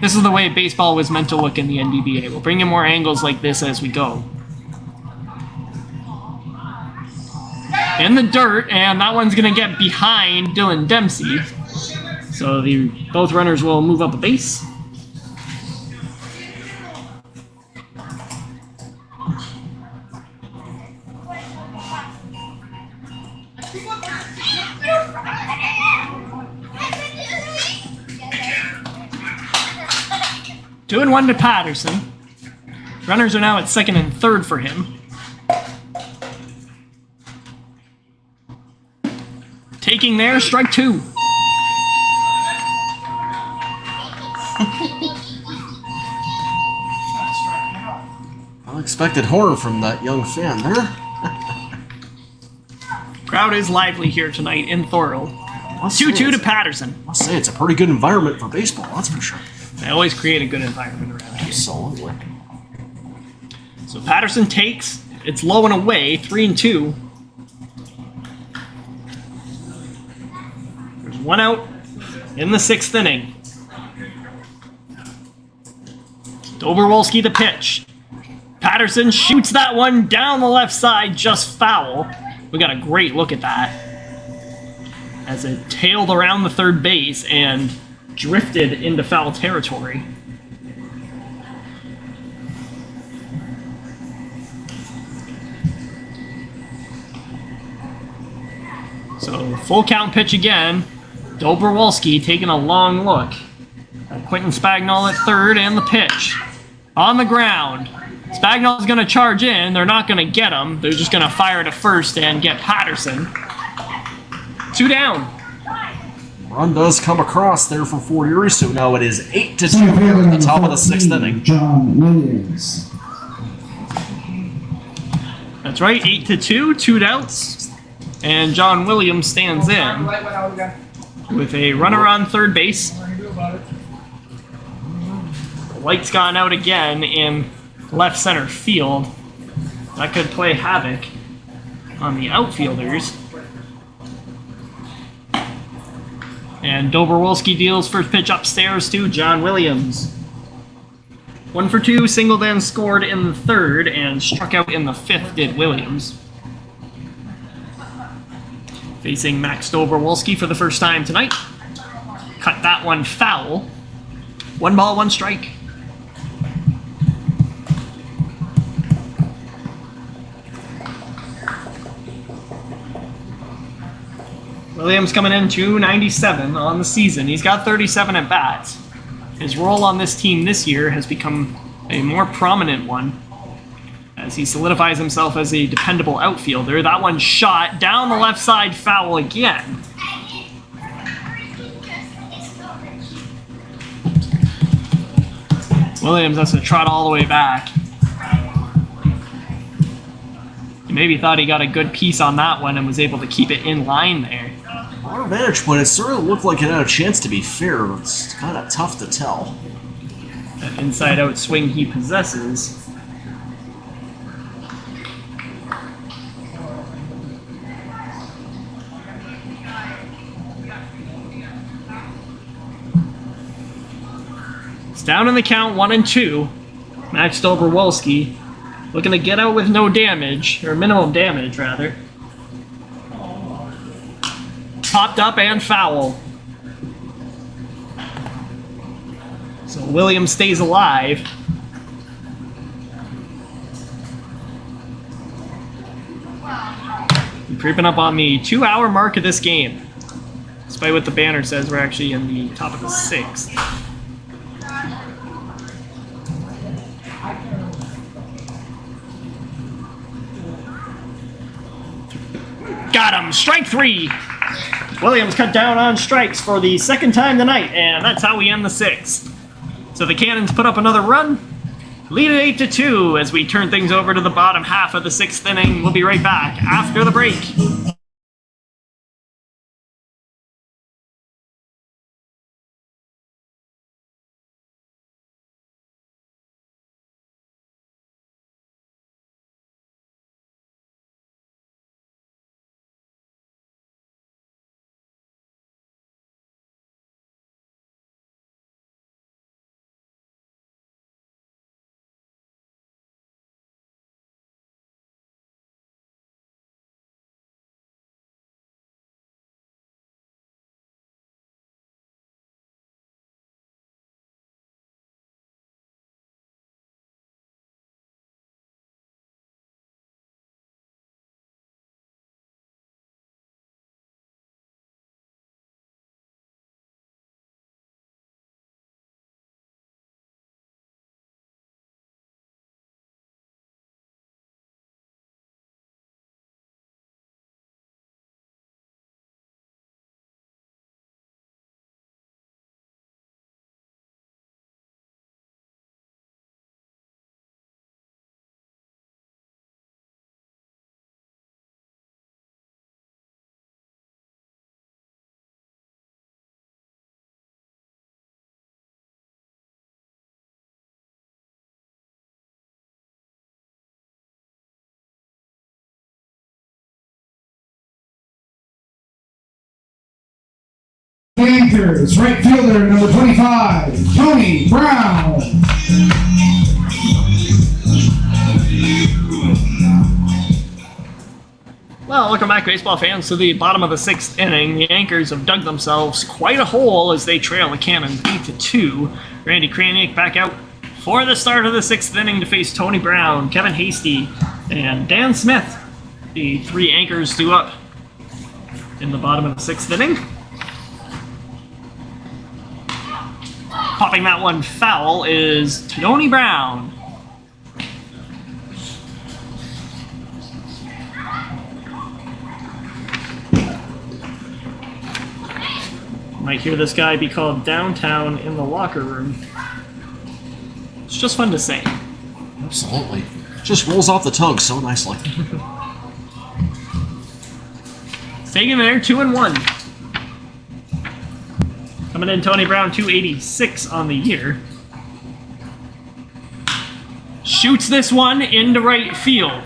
This is the way baseball was meant to look in the NDBA. We'll bring in more angles like this as we go. In the dirt, and that one's going to get behind Dylan Dempsey. So both runners will move up a base. Two and 1 to Patterson. Runners are now at 2nd and 3rd for him. Taking there, strike 2. Unexpected horn from that young fan there. Crowd is lively here tonight in Thorold. 2-2 to Patterson. I must say, it's a pretty good environment for baseball, that's for sure. They always create a good environment around here. Absolutely. So Patterson takes. It's low and away, 3-2. There's one out in the 6th inning. Dobrovolsky the pitch. Patterson shoots that one down the left side, just foul. We got a great look at that. As it tailed around the third base and drifted into foul territory. So full count pitch again. Dobrovolsky taking a long look. Quentin Spagnol at third and the pitch. On the ground. Spagnol's going to charge in. They're not going to get him. They're just going to fire to first and get Patterson. 2 down. Run does come across there for Fort Erie, so now it is 8-2 here at the top of the 6th inning. John Williams. That's right, 8-2, 2 outs. And John Williams stands in with a runner on third base. The light's gone out again in left center field. That could play havoc on the outfielders. And Dobrovolsky deals first pitch upstairs to John Williams. 1 for 2, single then scored in the 3rd and struck out in the 5th did Williams. Facing Max Dobrovolsky for the first time tonight. Cut that one foul. 1 ball, 1 strike. Williams coming in 297 on the season. He's got 37 at bats. His role on this team this year has become a more prominent one as he solidifies himself as a dependable outfielder. That one shot down the left side, foul again. Williams has to trot all the way back. He maybe thought he got a good piece on that one and was able to keep it in line there. Our vantage point, it sort of looked like it had a chance to be fair, but it's kind of tough to tell. That inside-out swing he possesses. It's down in the count, 1-2. Max Dobrovolsky looking to get out with no damage, or minimum damage, rather. Popped up and foul. So Williams stays alive. We're creeping up on the 2-hour mark of this game. Despite what the banner says, we're actually in the top of the 6th. Got him! Strike 3! Williams cut down on strikes for the 2nd time tonight, and that's how we end the 6th. So the Cannons put up another run, lead it 8-2 as we turn things over to the bottom half of the 6th inning. We'll be right back after the break. The Anchors, right fielder number 25, Tony Brown. Well, welcome back, baseball fans, to the bottom of the 6th inning. The Anchors have dug themselves quite a hole as they trail the Cannons 8-2. Randy Kraniak back out for the start of the 6th inning to face Tony Brown, Kevin Hasty, and Dan Smith. The 3 Anchors due up in the bottom of the 6th inning. Popping that one foul is Tony Brown. Might hear this guy be called downtown in the locker room. It's just fun to say. Absolutely. Just rolls off the tongue so nicely. Taking there, 2-1. Coming in, Tony Brown, 286 on the year. Shoots this one into right field.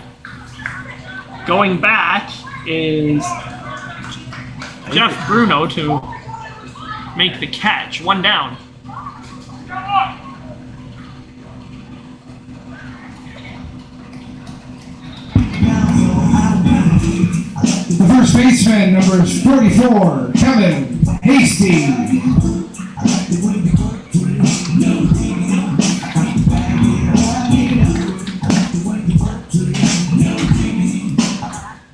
Going back is Jeff Bruno to make the catch. 1 down. The first baseman, number 44, Kevin Hasty.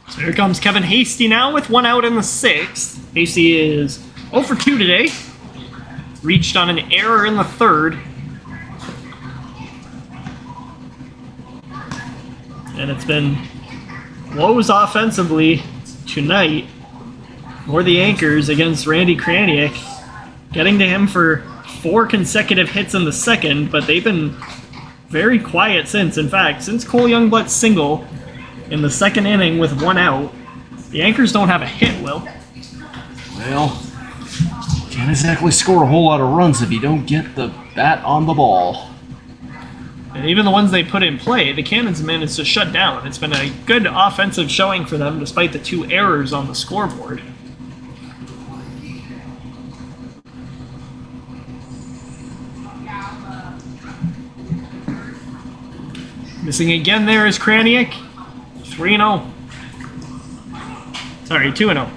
So here comes Kevin Hasty now with 1 out in the 6th. Hasty is 0 for 2 today. Reached on an error in the 3rd. And it's been woes offensively tonight for the Anchors against Randy Kraniak. Getting to him for 4 consecutive hits in the 2nd, but they've been very quiet since. In fact, since Cole Youngblood's single in the 2nd inning with 1 out, the Anchors don't have a hit, Will. Well, can't exactly score a whole lot of runs if you don't get the bat on the ball. And even the ones they put in play, the Cannons managed to shut down. It's been a good offensive showing for them despite the 2 errors on the scoreboard. Missing again there is Kraniak. 3-0. Sorry, 2-0.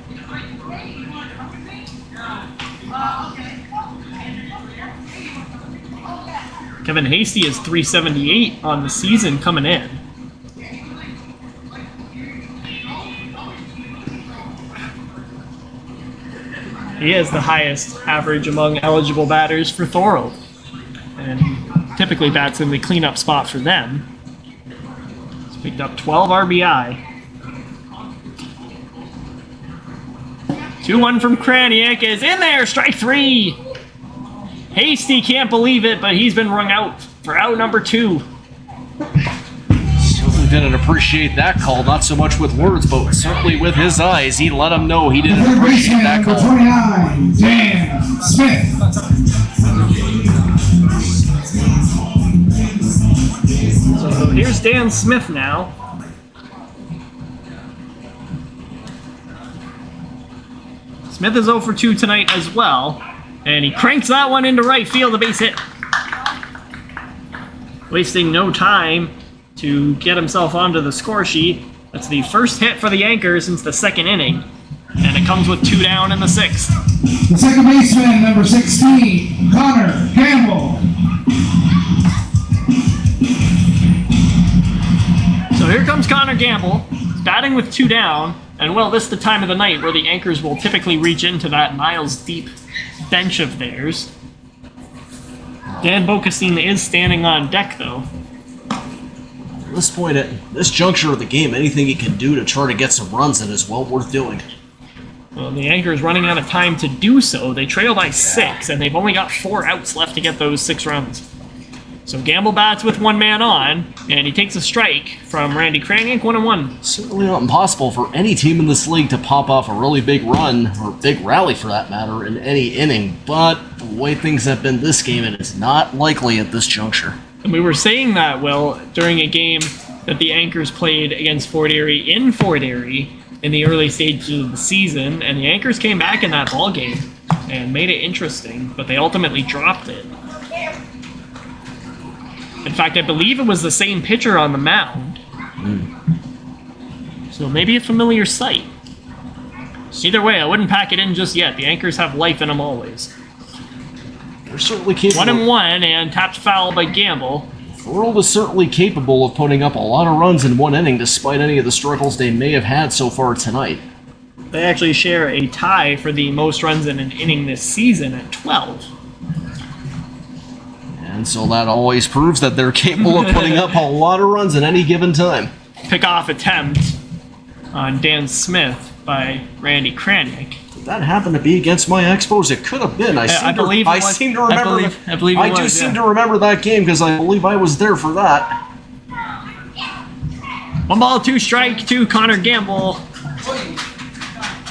Kevin Hasty is 378 on the season coming in. He has the highest average among eligible batters for Thorold, and typically bats in the cleanup spot for them. He's picked up 12 RBI. 2-1 from Kraniak is in there, strike 3. Hasty can't believe it, but he's been rung out for out number 2. Certainly didn't appreciate that call, not so much with words, but certainly with his eyes. He let him know he The didn't third appreciate baseman, that number call. 29, Dan Smith. So here's Dan Smith now. Smith is 0 for 2 tonight as well. And he cranks that one into right field, a base hit. Wasting no time to get himself onto the score sheet. That's the first hit for the Anchors since the 2nd inning. And it comes with 2 down in the 6th. The second baseman, number 16, Connor Campbell. So here comes Connor Gamble, batting with 2 down. And well, this is the time of the night where the Anchors will typically reach into that miles deep bench of theirs. Dan Bocasine is standing on deck, though. At this point, at this juncture of the game, anything he can do to try to get some runs in is well worth doing. Well, the Anchors running out of time to do so. They trail by 6, and they've only got 4 outs left to get those 6 runs. So Gamble bats with 1 man on, and he takes a strike from Randy Kraniak, 1-1. Certainly not impossible for any team in this league to pop off a really big run, or big rally for that matter, in any inning, but the way things have been this game, it is not likely at this juncture. And we were saying that, Will, during a game that the Anchors played against Fort Erie in Fort Erie in the early stages of the season, and the Anchors came back in that ball game. and made it interesting, but they ultimately dropped it. In fact, I believe it was the same pitcher on the mound. So maybe a familiar sight. Either way, I wouldn't pack it in just yet. The Anchors have life in them always. They're certainly capable. 1-1 and tapped foul by Gamble. Thorold is certainly capable of putting up a lot of runs in one inning despite any of the struggles they may have had so far tonight. They actually share a tie for the most runs in an inning this season at 12. And so that always proves that they're capable of putting up a lot of runs at any given time. Pickoff attempt on Dan Smith by Randy Kranick. Did that happen to be against my Expos? It could have been. I seem to remember. I do seem to remember that game because I believe I was there for that. 1 ball, 2 strike to Connor Gamble.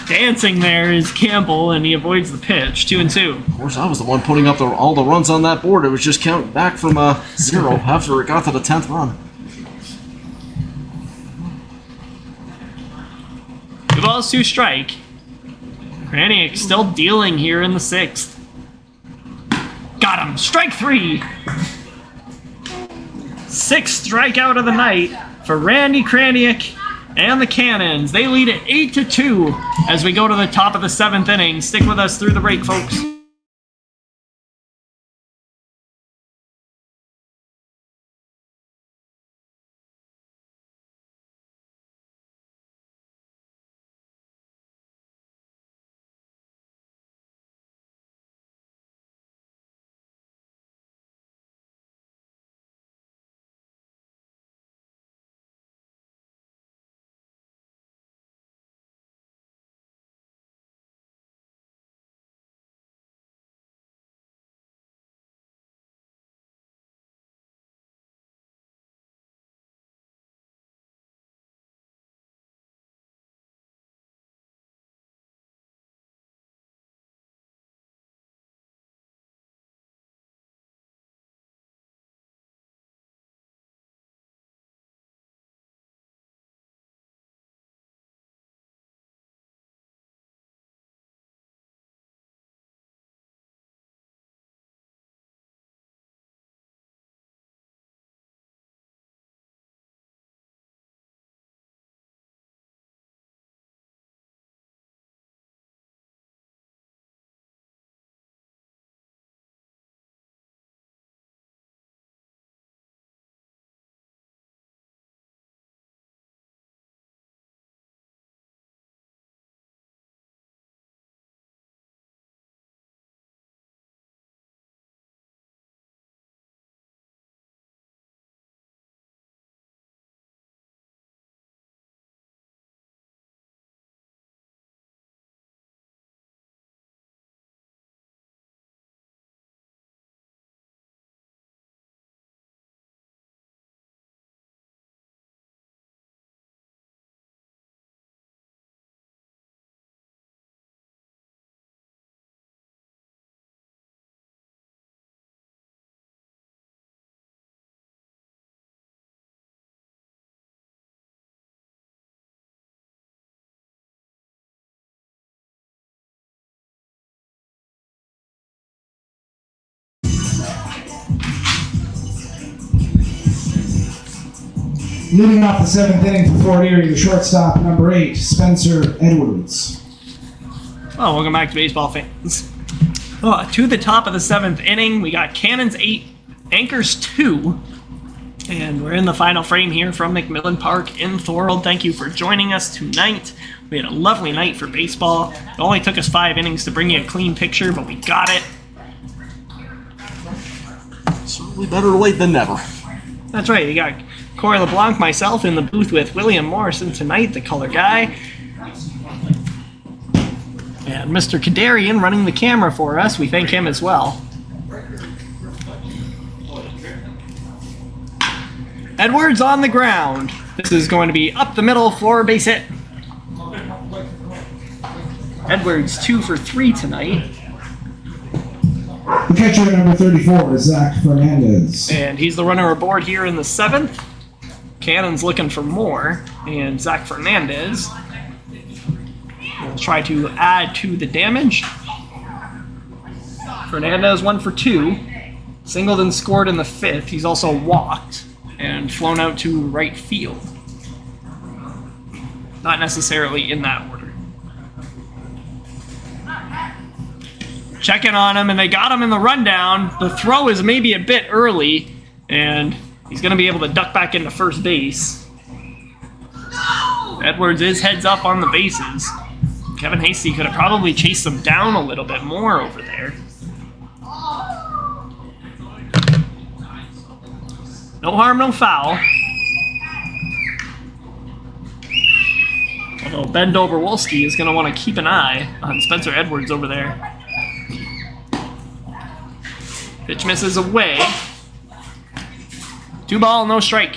Dancing there is Campbell, and he avoids the pitch. 2-2. Of course, I was the one putting up all the runs on that board. It was just counting back from 0 after it got to the 10th run. 2 balls, 2 strike. Kranick still dealing here in the 6th. Got him. Strike 3. 6th strikeout of the night for Randy Kranick and the Cannons. They lead it 8-2 as we go to the top of the 7th inning. Stick with us through the break, folks. Leading off the 7th inning for Fort Erie, the shortstop, number 8, Spencer Edwards. Oh, welcome back to baseball fans. To the top of the 7th inning, we got Cannons 8, Anchors 2, and we're in the final frame here from McMillan Park in Thorold. Thank you for joining us tonight. We had a lovely night for baseball. It only took us 5 innings to bring you a clean picture, but we got it. Certainly better late than never. That's right, you got Corey LeBlanc, myself in the booth with William Morrison tonight, the color guy. And Mr. Kadarian running the camera for us. We thank him as well. Edwards on the ground. This is going to be up the middle for a base hit. Edwards 2 for 3 tonight. The catcher, number 34, is Zach Fernandez. And he's the runner aboard here in the 7th. Cannon's looking for more, and Zach Fernandez will try to add to the damage. Fernandez 1 for 2. Singled and scored in the 5th. He's also walked and flown out to right field. Not necessarily in that order. Checking on him, and they got him in the rundown. The throw is maybe a bit early, and he's going to be able to duck back into first base. Edwards is heads up on the bases. Kevin Hasty could have probably chased him down a little bit more over there. No harm, no foul. Although Ben Dobrowolski is going to want to keep an eye on Spencer Edwards over there. Pitch misses away. 2 ball, no strike.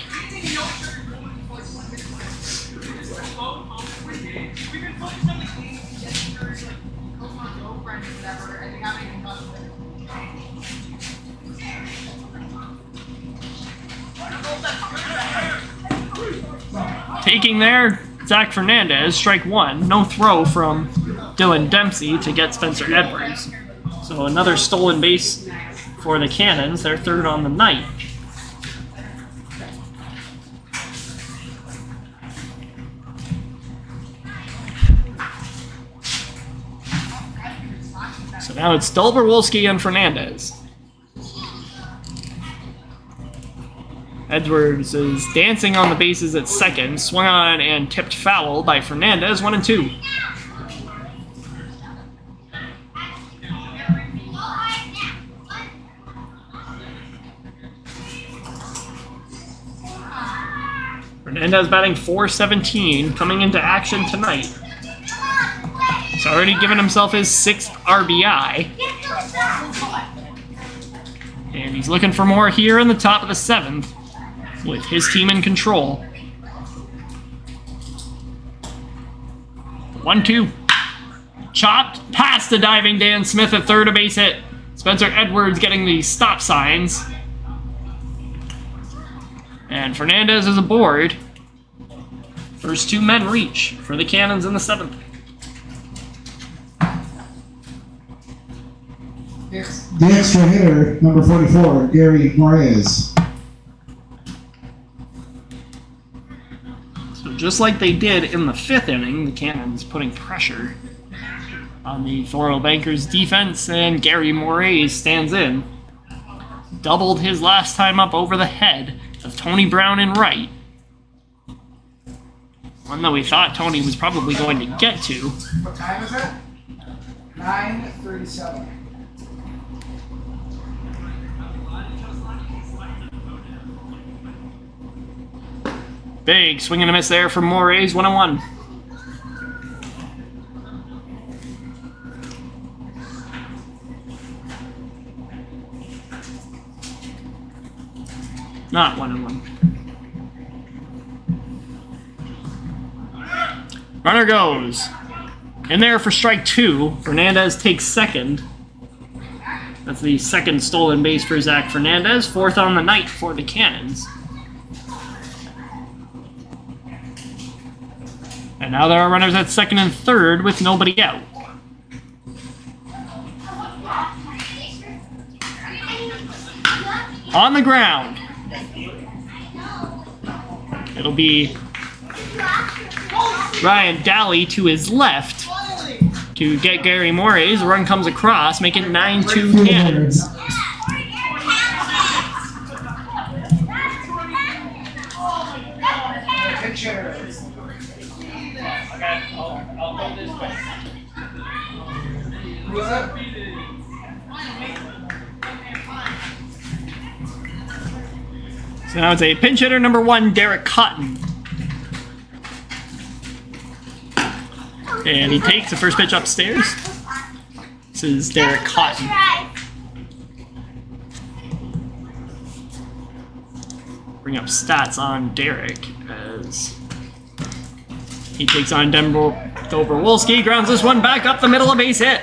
Taking there, Zach Fernandez, strike 1. No throw from Dylan Dempsey to get Spencer Edwards. So another stolen base for the Cannons, their 3rd on the night. So now it's Dobrowolski and Fernandez. Edwards is dancing on the bases at second, swung on and tipped foul by Fernandez, 1 and 2. Fernandez batting .417, coming into action tonight. He's already given himself his 6th RBI. And he's looking for more here in the top of the 7th, with his team in control. 1-2. Chopped past the diving Dan Smith at third, a base hit. Spencer Edwards getting the stop signs. And Fernandez is aboard. First 2 men reach for the Cannons in the 7th. The extra hitter, number 44, Gary Moraes. So just like they did in the 5th inning, the Cannons putting pressure on the Thorold Bankers defense, and Gary Moraes stands in. Doubled his last time up over the head of Tony Brown in right. One that we thought Tony was probably going to get to. What time is it? 9:37. Big swing and a miss there from Moraes, 1-1. Not 1-1. Runner goes. In there for strike 2. Fernandez takes second. That's the 2nd stolen base for Zach Fernandez. 4th on the night for the Cannons. And now there are runners at 2nd and 3rd with nobody out. On the ground. It'll be Ryan Daly to his left to get Gary Moraes. The run comes across, make it 9-2 Cannons. Pitcher. Okay, I'll go this way. Who's up? So now it's a pinch hitter number 1, Derek Cotton. And he takes the first pitch upstairs. This is Derek Cotton. Bring up stats on Derek as he takes on Dobrowolski, grounds this one back up the middle, a base hit.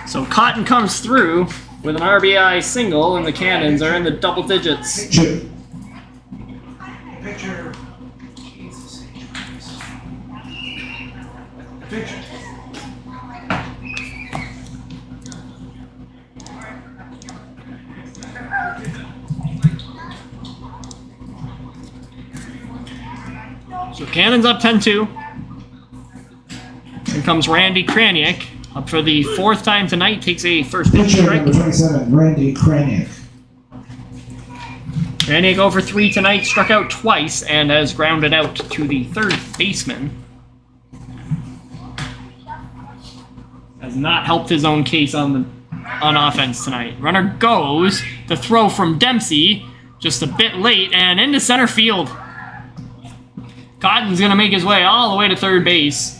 So Cotton comes through with an RBI single, and the Cannons are in the double digits. Pitcher. Pitcher. Jesus. Pitcher. So Cannon's up 10-2. Here comes Randy Kraniak. Up for the 4th time tonight. Takes a first pitch Pitcher strike. number 27, Randy Kraniak. Kraniak over 3 tonight. Struck out twice and has grounded out to the 3rd baseman. Has not helped his own case on offense tonight. Runner goes. The throw from Dempsey. Just a bit late and into center field. Cotton's going to make his way all the way to 3rd base.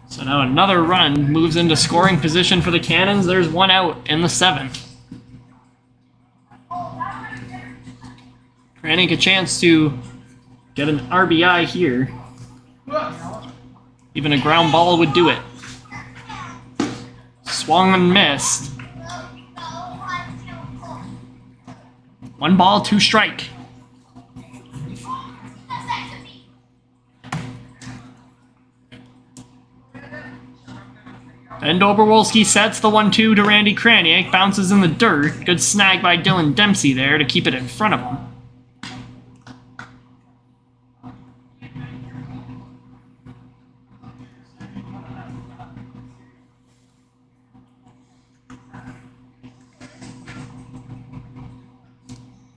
So now another run moves into scoring position for the Cannons. There's 1 out in the 7th. Kraniak a chance to get an RBI here. Even a ground ball would do it. Swung and missed. 1 ball, 2 strike. And Dobrowolski sets the 1-2 to Randy Kraniak. Bounces in the dirt. Good snag by Dylan Dempsey there to keep it in front of him.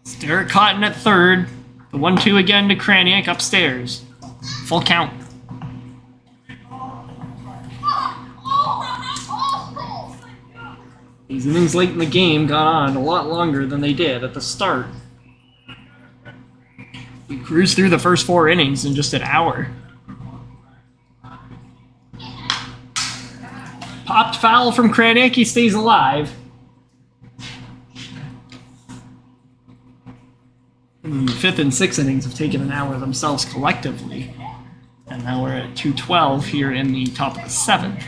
It's Derek Cotton at 3rd. The 1-2 again to Kraniak upstairs. Full count. These innings late in the game got on a lot longer than they did at the start. We cruised through the first 4 innings in just an hour. Popped foul from Kraniak, he stays alive. And the 5th and 6th innings have taken an hour themselves collectively. And now we're at 2:12 here in the top of the 7th.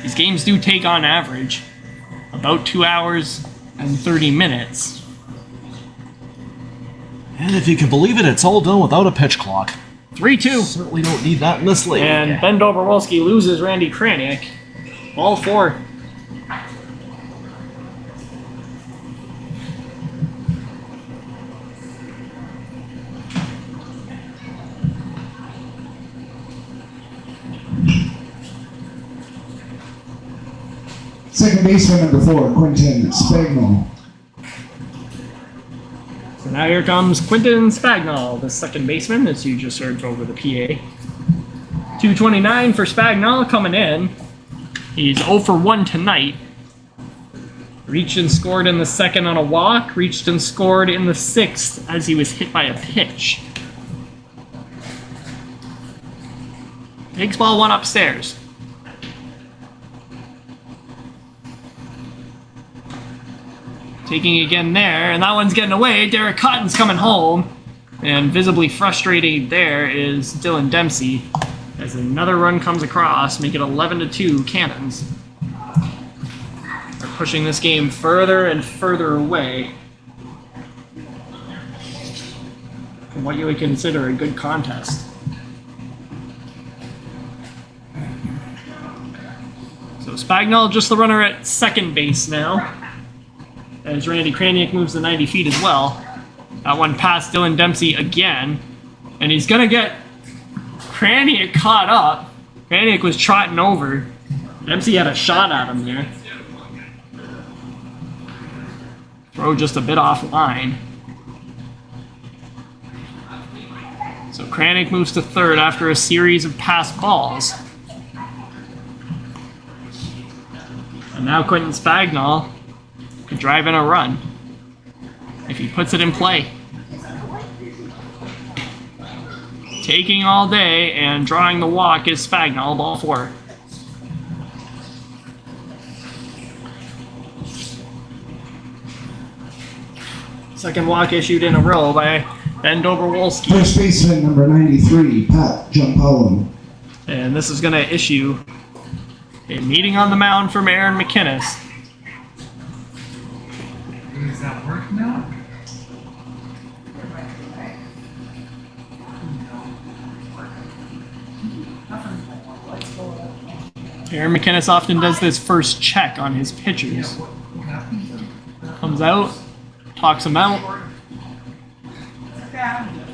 These games do take, on average, about 2 hours and 30 minutes. And if you can believe it, it's all done without a pitch clock. 3-2. Certainly don't need that in this league. And Ben Dobrowolski loses Randy Kraniak. Ball 4. Second baseman number 4, Quentin Spagnol. So now here comes Quentin Spagnol, the second baseman, as you just heard over the PA. 229 for Spagnol coming in. He's 0 for 1 tonight. Reached and scored in the 2nd on a walk. Reached and scored in the 6th as he was hit by a pitch. Takes ball 1 upstairs. Taking again there, and that one's getting away. Derek Cotton's coming home. And visibly frustrated there is Dylan Dempsey as another run comes across, make it 11-2 Cannons. They're pushing this game further and further away from what you would consider a good contest. So Spagnol just the runner at 2nd base now, as Randy Kraniak moves the 90 feet as well. That one past Dylan Dempsey again. And he's going to get Kraniak caught up. Kraniak was trotting over. Dempsey had a shot at him there. Throw just a bit offline. So Kraniak moves to 3rd after a series of passed balls. And now Quentin Spagnol could drive in a run if he puts it in play. Taking all day and drawing the walk is Spagnol, ball 4. Second walk issued in a row by Ben Dobrowolski. First baseman number 93, Pat Giampaolo. And this is going to issue a meeting on the mound from Aaron McInnes. Does that work now? Aaron McInnes often does this first check on his pitchers. Comes Comes out, talks him out,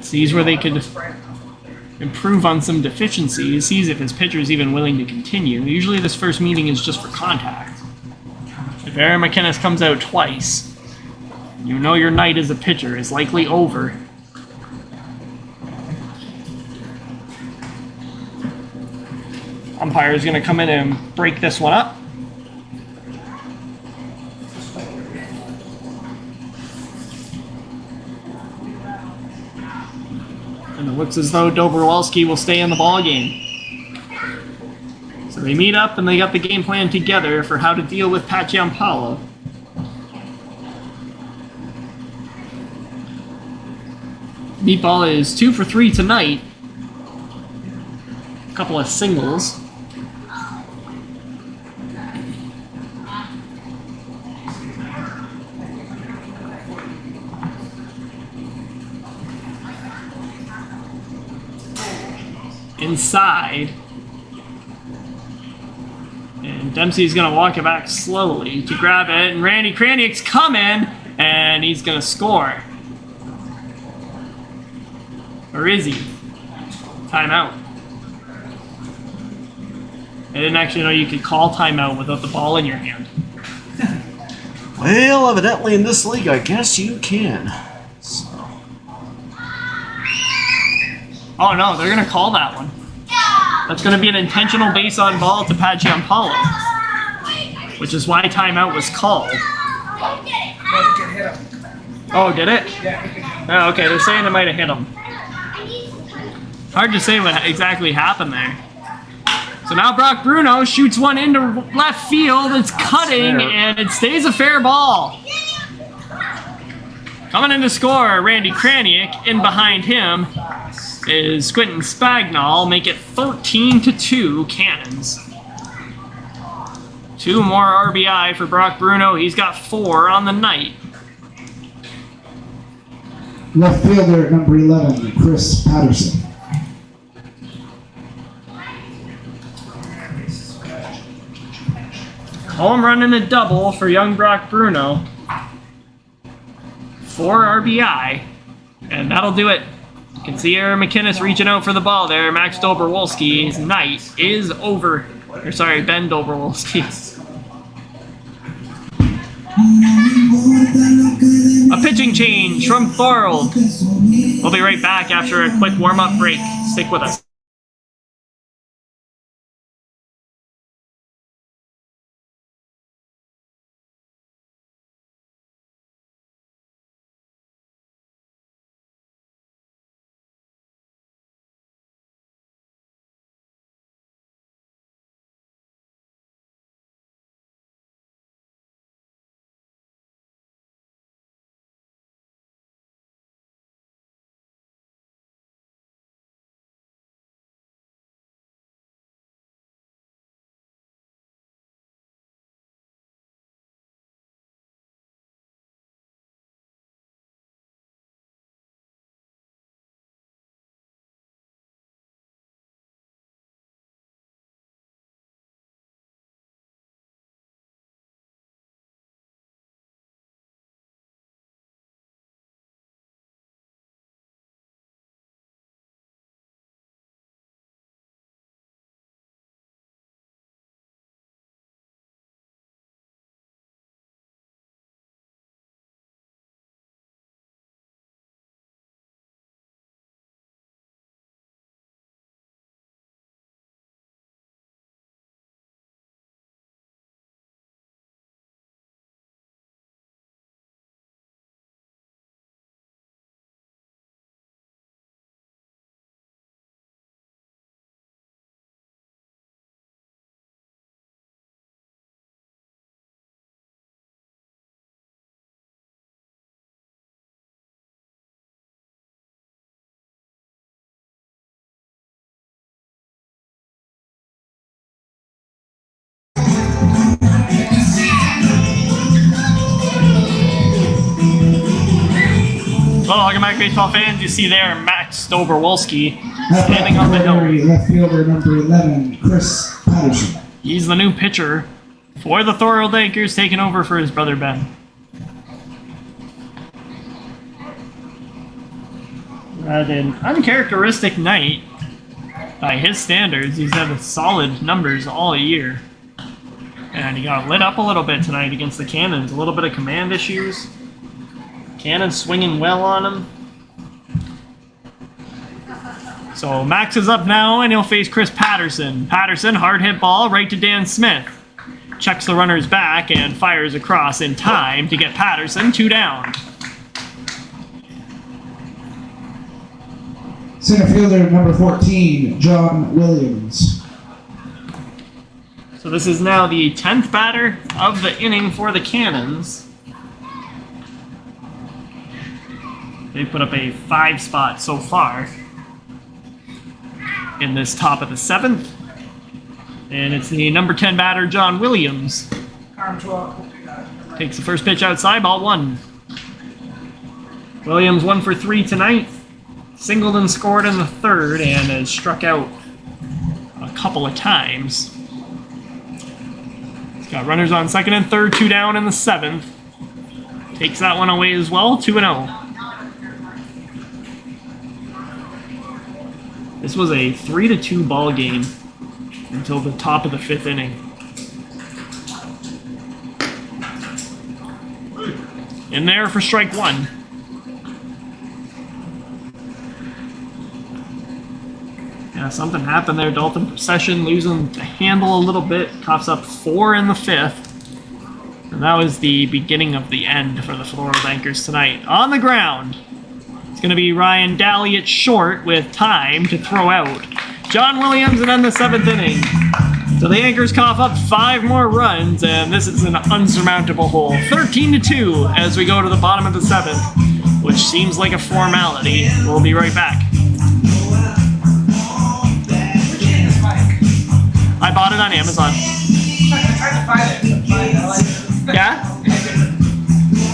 sees where they could improve on some deficiencies, sees if his pitcher is even willing to continue. Usually this first meeting is just for contact. If Aaron McInnes comes out twice, you know your night as a pitcher is likely over. Umpire is going to come in and break this one up. And it looks as though Dobrowolski will stay in the ball game. So they meet up and they got the game plan together for how to deal with Pat Giampaolo. Meatball is 2 for 3 tonight. A couple of singles. Inside. And Dempsey's going to walk it back slowly to grab it. And Randy Kraniak's coming. And he's going to score. Or is he? Timeout. I didn't actually know you could call timeout without the ball in your hand. Well, evidently in this league, I guess you can. So. Oh no, they're going to call that one. That's going to be an intentional base on ball to Pat Giampaolo, which is why timeout was called. No, he can hit him. Oh, did it? Yeah, he can. Oh, okay, they're saying it might have hit him. Hard to say what exactly happened there. So now Brock Bruno shoots one into left field. It's cutting, and it stays a fair ball. Coming in to score, Randy Kraniak. In behind him is Quentin Spagnol. Make it 13-2 Cannons. 2 more RBI for Brock Bruno. He's got 4 on the night. Left fielder, number 11, Chris Patterson. Home run and a double for young Brock Bruno. 4 RBI. And that'll do it. You can see Aaron McInnes reaching out for the ball there. Max Dobrowolski's night is over. Or sorry, Ben Dobrowolski. A pitching change from Thorold. We'll be right back after a quick warm-up break. Stick with us. Well, welcome back, baseball fans. You see there Max Dobrowolski standing on the hill. Left fielder, number 11, Chris Patterson. He's the new pitcher for the Thorold Anchors, taking over for his brother Ben. Had an uncharacteristic night by his standards. He's had solid numbers all year. And he got lit up a little bit tonight against the Cannons. A little bit of command issues. Cannons swinging well on him. So Max is up now, and he'll face Chris Patterson. Patterson, hard hit ball right to Dan Smith. Checks the runner's back and fires across in time to get Patterson 2 down. Center fielder number 14, John Williams. So this is now the 10th batter of the inning for the Cannons. They put up a 5 spot so far in this top of the 7th. And it's the number 10 batter, John Williams. Takes the first pitch outside, ball 1. Williams 1 for 3 tonight. Singled and scored in the 3rd and has struck out a couple of times. He's got runners on 2nd and 3rd, 2 down in the 7th. Takes that one away as well, 2-0. This was a 3-2 ball game until the top of the 5th inning. In there for strike 1. Yeah, something happened there. Dalton Procession losing the handle a little bit. Coughs up 4 in the 5th. And that was the beginning of the end for the Thorold Anchors tonight. On the ground, it's going to be Ryan Daly at short with time to throw out. John Williams, and then the 7th inning. So the Anchors cough up 5 more runs, and this is an unsurmountable hole. 13-2 as we go to the bottom of the 7th, which seems like a formality. We'll be right back. I bought it on Amazon. I tried to find it. Yeah?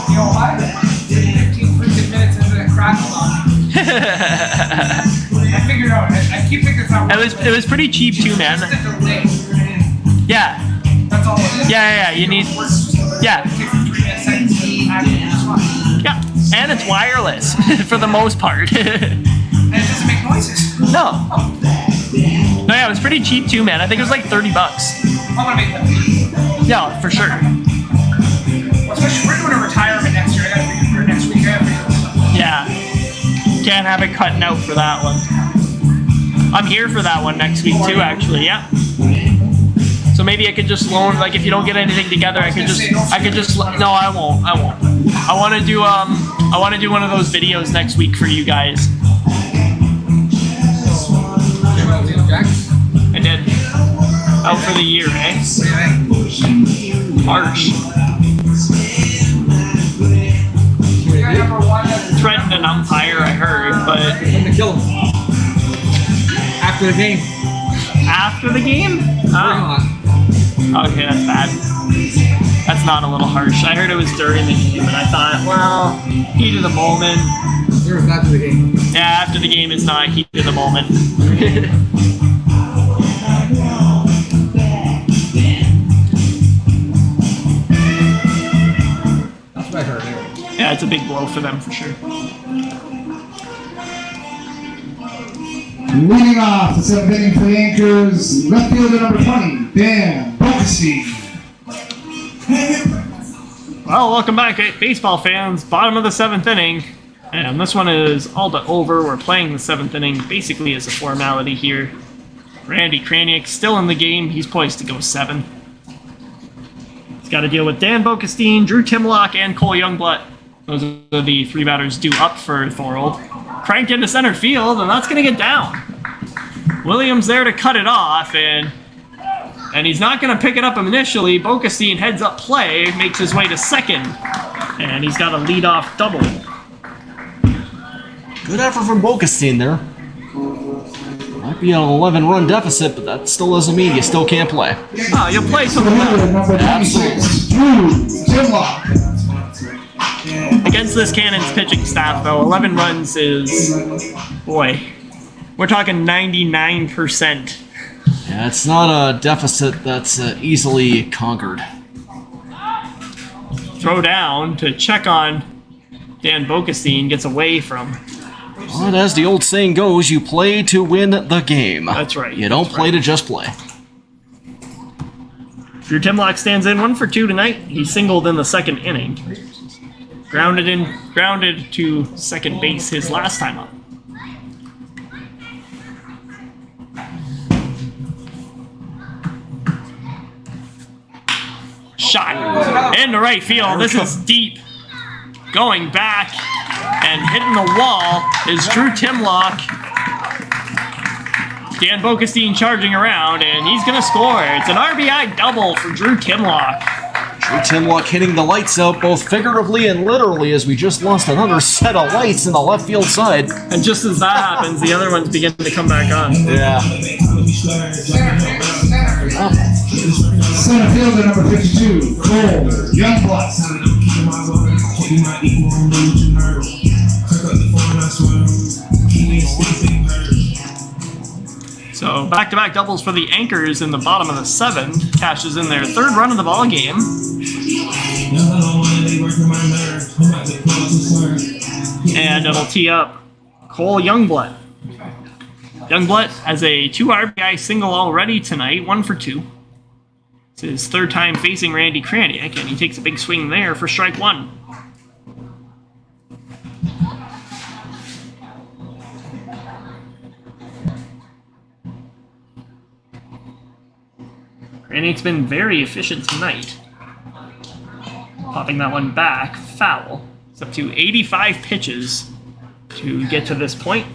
You know what? 15 minutes into the crack I figured out. I keep thinking it's not It was pretty cheap too, man. Just a delay. Yeah. That's all it is. Yeah. You need. Yeah. It takes 3 seconds to actually respond. Yeah. And it's wireless for the most part. And it doesn't make noises. No. No, yeah, it was pretty cheap too, man. I think it was like $30. I'm gonna make that. Yeah, for sure. Well, especially we're doing a retirement next year. I gotta figure for next week. I gotta figure this stuff out. Yeah. Can't have it cutting out for that one. I'm here for that one next week too, actually. Yeah. So maybe I could just loan, like, if you don't get anything together, I could just. No, I won't. I want to do one of those videos next week for you guys. I did. Out for the year, eh? Harsh. Threatened an umpire, I heard, but I'm gonna kill him. After the game. after the game? Oh. Okay, that's bad. That's not a little harsh. I heard it was during the game, and I thought, well, heat of the moment. It was after the game. Yeah, after the game is not heat of the moment. That's what I heard anyway. Yeah, it's a big blow for them for sure. Leading off the 7th inning for the Anchors, left fielder number 20, Dan Bokersteen. Well, welcome back, baseball fans. Bottom of the 7th inning. And this one is all but over. We're playing the 7th inning basically as a formality here. Randy Kraniak still in the game. He's poised to go 7. He's got to deal with Dan Bokersteen, Drew Timlock, and Cole Youngblood. Those are the 3 batters due up for Thorold. Cranked into center field, and that's going to get down. Williams there to cut it off, and he's not going to pick it up initially. Bokersteen heads up play, makes his way to 2nd, and he's got a leadoff double. Good effort from Bokersteen there. Might be an 11-run deficit, but that still doesn't mean you still can't play. Oh, you'll play some Fielder number 26, Drew Timlock. against this Cannons pitching staff, though. 11 runs is, boy, we're talking 99%. Yeah, it's not a deficit that's easily conquered. Throw down to check on Dan Bokersteen, gets away from But as the old saying goes, you play to win the game. That's right. You don't play to just play. Drew Timlock stands in 1 for 2 tonight. He singled in the second inning. Grounded to second base his last time up. Shot into right field. This is deep. Going back and hitting the wall is Drew Timlock. Dan Bokenstein charging around, and he's going to score. It's an RBI double for Drew Timlock. Drew Timlock hitting the lights out both figuratively and literally as we just lost another set of lights in the left field side. And just as that happens, the other ones begin to come back on. Yeah. Center fielder number 52, Cole Youngblood. So back-to-back doubles for the Anchors in the bottom of the 7th. Cashes in their 3rd run of the ball game. And it'll tee up Cole Youngblood. Youngblood has a 2 RBI single already tonight, 1 for 2. It's his 3rd time facing Randy Kraniak, and he takes a big swing there for strike 1. Kraniak's been very efficient tonight. Popping that one back, foul. It's up to 85 pitches to get to this point.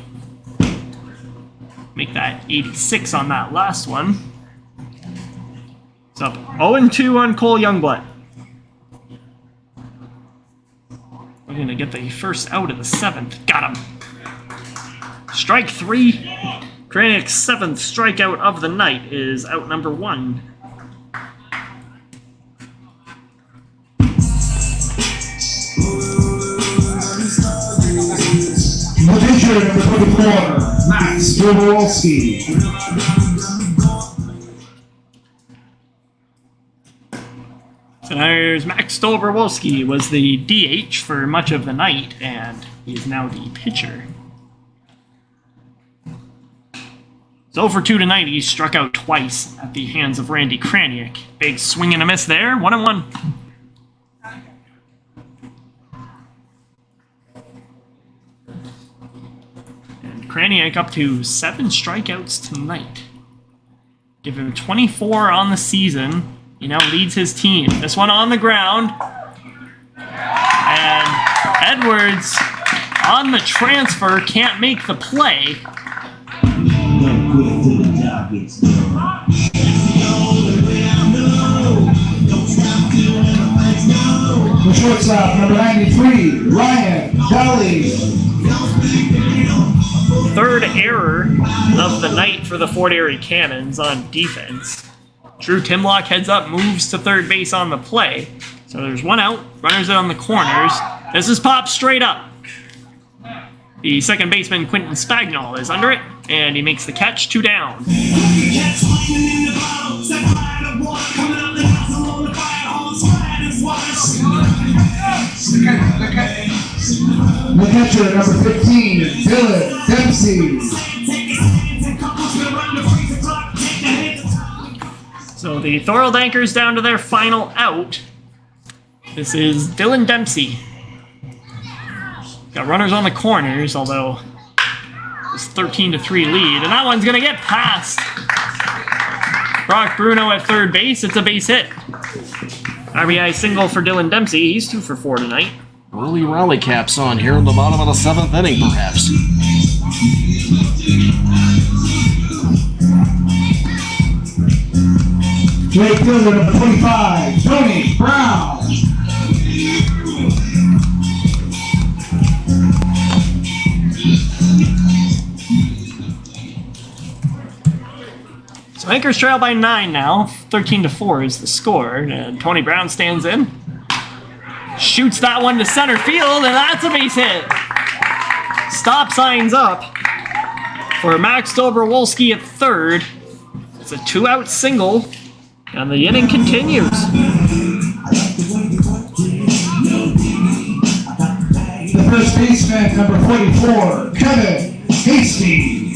Make that 86 on that last one. It's up 0-2 on Cole Youngblood. We're going to get the first out of the 7th. Got him. Strike 3. Kraniak's 7th strikeout of the night is out number 1. The pitcher number 24, Max Dobrovolsky. So there's Max Dobrovolsky was the DH for much of the night, and he's now the pitcher. So for 2 tonight, he struck out twice at the hands of Randy Kraniak. Big swing and a miss there, 1-1. And Kraniak up to 7 strikeouts tonight. Give him 24 on the season. He now leads his team. This one on the ground. And Edwards on the transfer can't make the play. The shortstop, number 93, Ryan Daly. 3rd error of the night for the Fort Erie Cannons on defense. Drew Timlock heads up, moves to 3rd base on the play. So there's 1 out, runners on the corners. This is popped straight up. The second baseman, Quentin Spagnol, is under it, and he makes the catch, 2 down. The catcher, number 15, Dylan Dempsey. So the Thorold Anchors down to their final out. This is Dylan Dempsey. Got runners on the corners, although it's 13-3 lead, and that one's gonna get past Brock Bruno at 3rd base. It's a base hit. RBI single for Dylan Dempsey. He's 2 for 4 tonight. Early rally caps on here in the bottom of the 7th inning, perhaps. Right fielder number 25, Tony Brown. So Anchors trail by 9 now. 13-4 is the score, and Tony Brown stands in. Shoots that one to center field, and that's a base hit. Stop signs up for Max Dobrovolsky at 3rd. It's a 2-out single, and the inning continues. The first baseman, number 44, Kevin Hasty.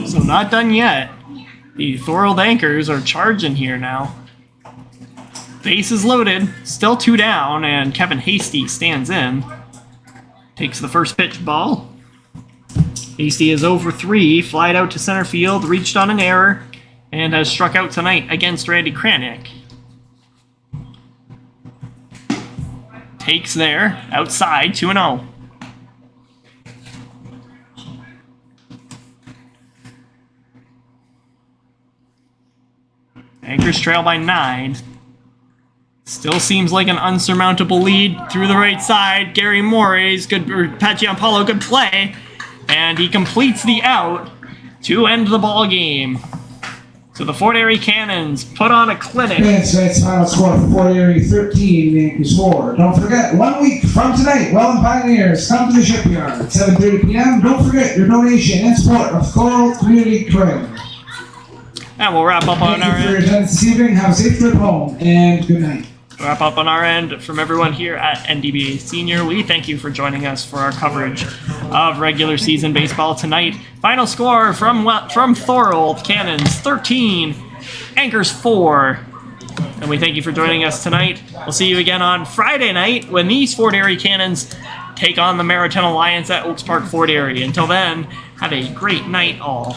So not done yet. The Thorold Anchors are charging here now. Base is loaded, still 2 down, and Kevin Hasty stands in. Takes the first pitch ball. Hasty is 0 for 3, flied out to center field, reached on an error, and has struck out tonight against Randy Kranick. Takes there, outside, 2-0. Anchors trail by 9. Still seems like an unsurmountable lead through the right side. Gary Mores, good, or Paciampalo, good play. And he completes the out to end the ball game. So the Fort Erie Cannons put on a clinic. Tonight's final score for Fort Erie 13, Yankees 4. Don't forget, 1 week from tonight, Welland Pioneers come to the shipyard at 7:30 p.m. Don't forget your donation and support of Thorold Community Credit. And we'll wrap up on our Thank you for your end. attendance this evening. Have a safe trip home, and good night. Wrap up on our end from everyone here at NDBA Senior. We thank you for joining us for our coverage of regular season baseball tonight. Final score from Thorold Cannons 13, Anchors 4. And we thank you for joining us tonight. We'll see you again on Friday night when these Fort Erie Cannons take on the Maritime Alliance at Oaks Park, Fort Erie. Until then, have a great night all.